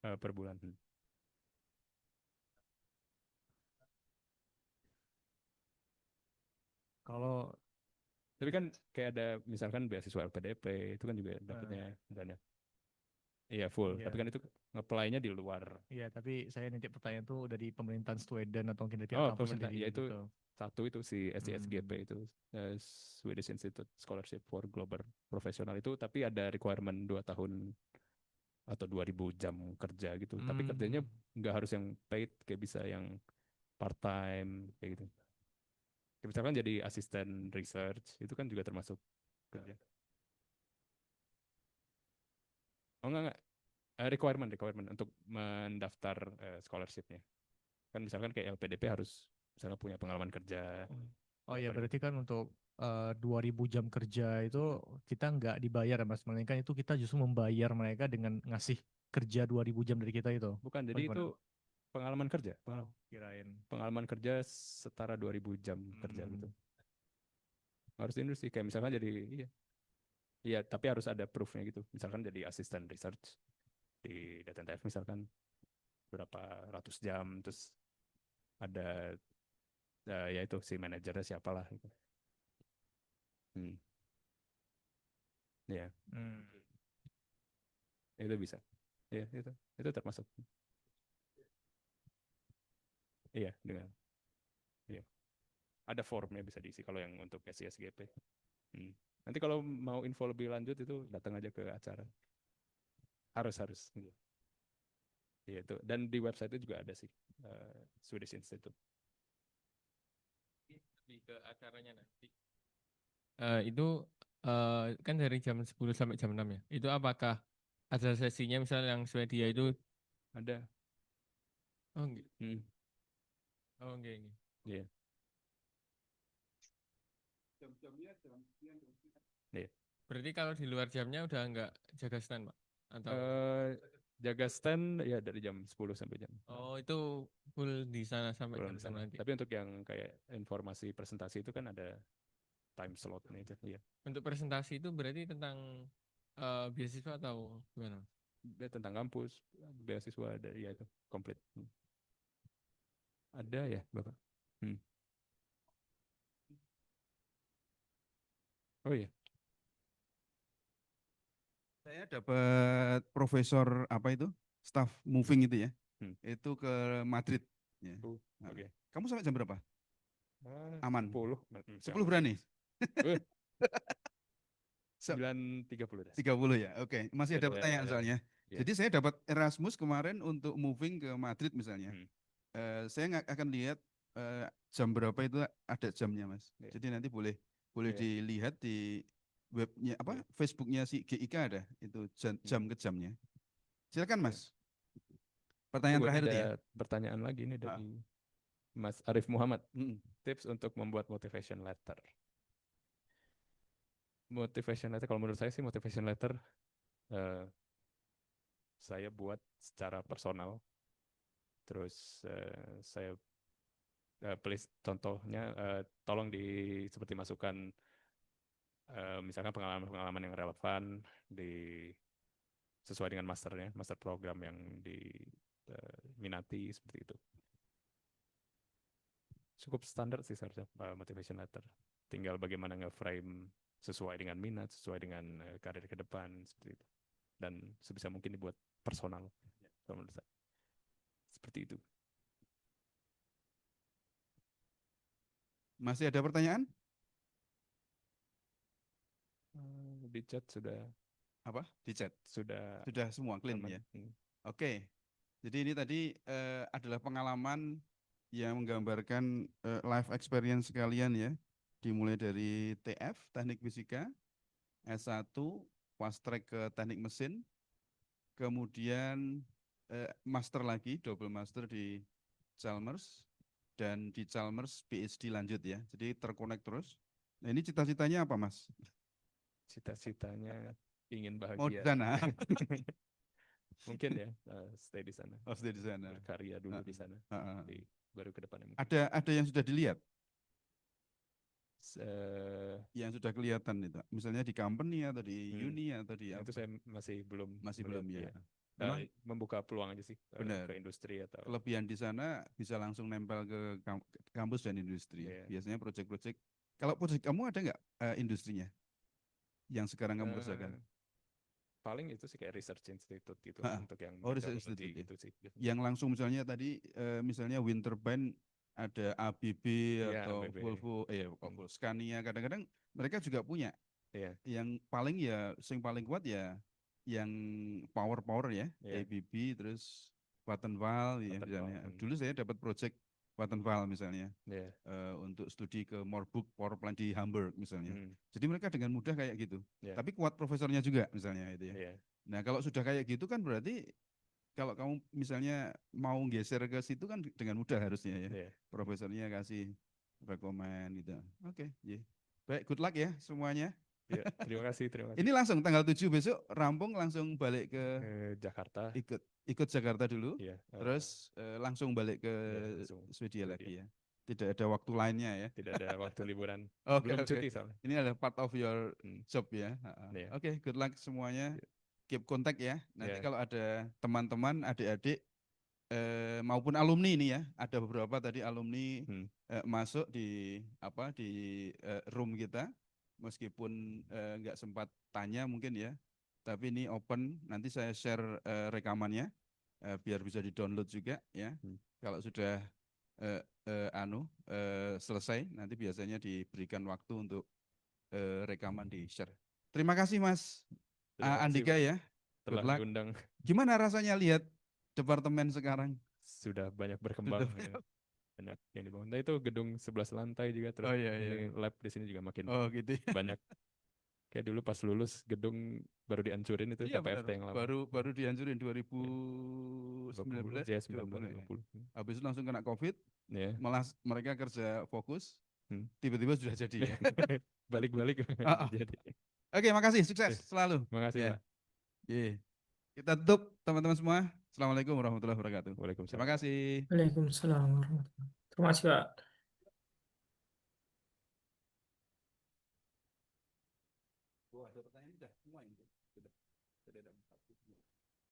Per bulan. Kalau tapi kan kayak ada misalkan beasiswa LPDP itu kan juga dapatnya dana. Iya full, Iya. tapi kan itu nge-apply-nya di luar. Iya, tapi saya nitip pertanyaan tuh dari pemerintahan Sweden atau mungkin dari Oh, kampus pemerintah, sendiri ya itu gitu. satu itu si STSGP Hmm. itu Swedish Institute Scholarship for Global Professional itu, tapi ada requirement 2 tahun atau 2000 jam kerja gitu. Tapi kerjanya nggak harus yang paid, kayak bisa yang part time kayak gitu. Kayak misalkan jadi asisten research itu kan juga termasuk kerja. Oh enggak. Requirement untuk mendaftar scholarship-nya. Kan misalkan kayak LPDP harus misalnya punya pengalaman kerja. Oh iya, Pernah. berarti kan untuk 2000 jam kerja itu kita nggak dibayar ya Mas, melainkan itu kita justru membayar mereka dengan ngasih kerja 2000 jam dari kita itu. Bukan, Oh jadi gimana? itu pengalaman kerja. Oh, kirain. Pengalaman kerja setara 2000 jam kerja gitu. Hmm. Harus di industri kayak misalkan jadi iya. Iya, tapi harus ada proof-nya gitu. Misalkan jadi asisten research di Data NTF misalkan berapa ratus jam, terus ada ya itu si manajernya siapalah gitu. Ya, Hmm. itu bisa. Ya, itu termasuk. Iya, dengan iya. Ada formnya bisa diisi kalau yang untuk SISGP. Nanti kalau mau info lebih lanjut itu datang aja ke acara. Harus. Iya. Iya itu. Dan di website itu juga ada sih Swedish Institute. Lebih ke acaranya nanti. Itu kan dari jam 10 sampai jam 6 ya. Itu apakah ada sesinya misalnya yang Swedia itu? Ada. Oh enggak. Hmm. Oh enggak. Iya. Iya. Berarti kalau di luar jamnya udah enggak jaga stand, Pak? Atau Jaga stand ya dari jam 10 sampai jam. oh itu full di sana sampai Belum jam di sana. 6 nanti. Tapi untuk yang kayak informasi presentasi itu kan ada time slotnya itu. Iya. Untuk presentasi itu berarti tentang beasiswa atau gimana? Dia tentang kampus, beasiswa ada ya itu komplit. Ada ya, Bapak? Oh iya. Saya dapat profesor apa itu? Staff moving itu ya. Itu ke Madrid. Ya. Nah, Oke. Kamu sampai jam berapa? Aman. 10. 10 berani? 9.30 dah. 30 ya. Oke, masih ada Ada- pertanyaan soalnya. Iya. Jadi saya dapat Erasmus kemarin untuk moving ke Madrid misalnya. Saya nggak akan lihat jam berapa itu ada jamnya, Mas. Iya. Jadi nanti boleh Iya. dilihat di webnya apa Iya. Facebooknya si GIK ada itu jam ke jamnya. Silakan, Iya. Mas. Pertanyaan Tunggu, terakhir ada itu ya. pertanyaan lagi nih dari Mas Arif Muhammad. Tips untuk membuat motivation letter. Motivation letter, kalau menurut saya sih motivation letter saya buat secara personal. Terus saya please contohnya tolong seperti masukkan misalkan pengalaman-pengalaman yang relevan sesuai dengan master program yang diminati seperti itu. Cukup standar sih seharusnya motivation letter. Tinggal bagaimana nge-frame sesuai dengan minat, sesuai dengan karir ke depan seperti itu. Dan sebisa mungkin dibuat personal kalau menurut saya. Seperti itu. Masih ada pertanyaan? Di chat sudah Apa? Di chat. sudah semua clean aman. ya. Oke. Jadi ini tadi adalah pengalaman yang menggambarkan life experience kalian ya. Dimulai dari TF, Teknik Fisika, S1, fast track ke Teknik Mesin, kemudian master lagi, double master di Chalmers, dan di Chalmers PhD lanjut ya. Jadi terkonek terus. Nah ini cita-citanya apa, Mas? Cita-citanya ingin bahagia. Mau di sana? Mungkin ya stay di sana. Oh, stay di sana. Berkarya dulu di sana. Baru ke depannya mungkin. Ada yang sudah dilihat? Yang sudah kelihatan itu, misalnya di company atau di uni atau di itu saya masih belum ya. Membuka peluang aja sih Benar. ke industri atau kelebihan di sana bisa langsung nempel ke kampus dan industri. Biasanya proyek-proyek. Kalau proyek kamu ada nggak industrinya yang sekarang kamu kerjakan? paling itu sih kayak research institute gitu Ha-ha. untuk yang Oh, research meteorologi institute, ya. gitu sih biasanya. Yang langsung misalnya tadi misalnya wind turbine ada ABB Iya, atau ABB. Volvo, Scania, kadang-kadang mereka juga punya. Iya. Yang paling ya, sing paling kuat ya, yang power ya, Iya. ABB, terus Vattenfall, ya Vattenfall, misalnya. Dulu saya dapat project Vattenfall misalnya Iya. untuk studi ke Moorburg Power Plant di Hamburg misalnya. Hmm, Jadi mereka dengan mudah kayak gitu. Iya. Tapi kuat profesornya juga misalnya itu ya. Iya. Nah kalau sudah kayak gitu kan berarti kalau kamu misalnya mau geser ke situ kan dengan mudah harusnya ya. Iya. Profesornya kasih rekomen gitu. Oke, baik, good luck ya semuanya. Iya, terima kasih. Ini langsung tanggal 7 besok rampung langsung balik ke Jakarta. ikut Jakarta dulu, Iya. terus langsung balik ke langsung Swedia Swedia. lagi ya. Tidak ada waktu lainnya ya. Tidak ada waktu liburan. Oke, Belum oke. cuti soalnya. Ini adalah part of your Hmm, job ya. Iya. Oke, good luck semuanya. Iya. Keep contact ya. Nanti Iya. kalau ada teman-teman, adik-adik maupun alumni ini ya, ada beberapa tadi alumni Hmm, masuk di room kita, meskipun nggak sempat tanya mungkin ya, tapi ini open. Nanti saya share rekamannya biar bisa di-download juga ya. Hmm. Kalau sudah selesai, nanti biasanya diberikan waktu untuk rekaman di-share. Terima kasih Mas Terima kasih, Andika Pak, ya. Good telah luck. diundang. Gimana rasanya lihat departemen sekarang? Sudah banyak berkembang. Sudah Ya. Banyak yang dibangun. Nah, itu gedung 11 lantai juga, terus Oh, iya, ini iya. lab di sini juga makin Oh gitu ya. banyak. Kayak dulu pas lulus gedung baru dihancurin itu Iya KPFT benar. yang lama. Baru dihancurin 2019, Ya, 19, 20. 20. Habis itu langsung kena COVID, Ya. malah mereka kerja fokus, Hmm. tiba-tiba sudah jadi ya. Balik-balik Ah, ah. jadi. Oke, makasih, sukses selalu. Makasih, Ya. Pak. Kita tutup teman-teman semua. Assalamualaikum warahmatullahi wabarakatuh. Waalaikumsalam. Terima kasih. Waalaikumsalam warahmatullahi wabarakatuh. Terima kasih, Pak.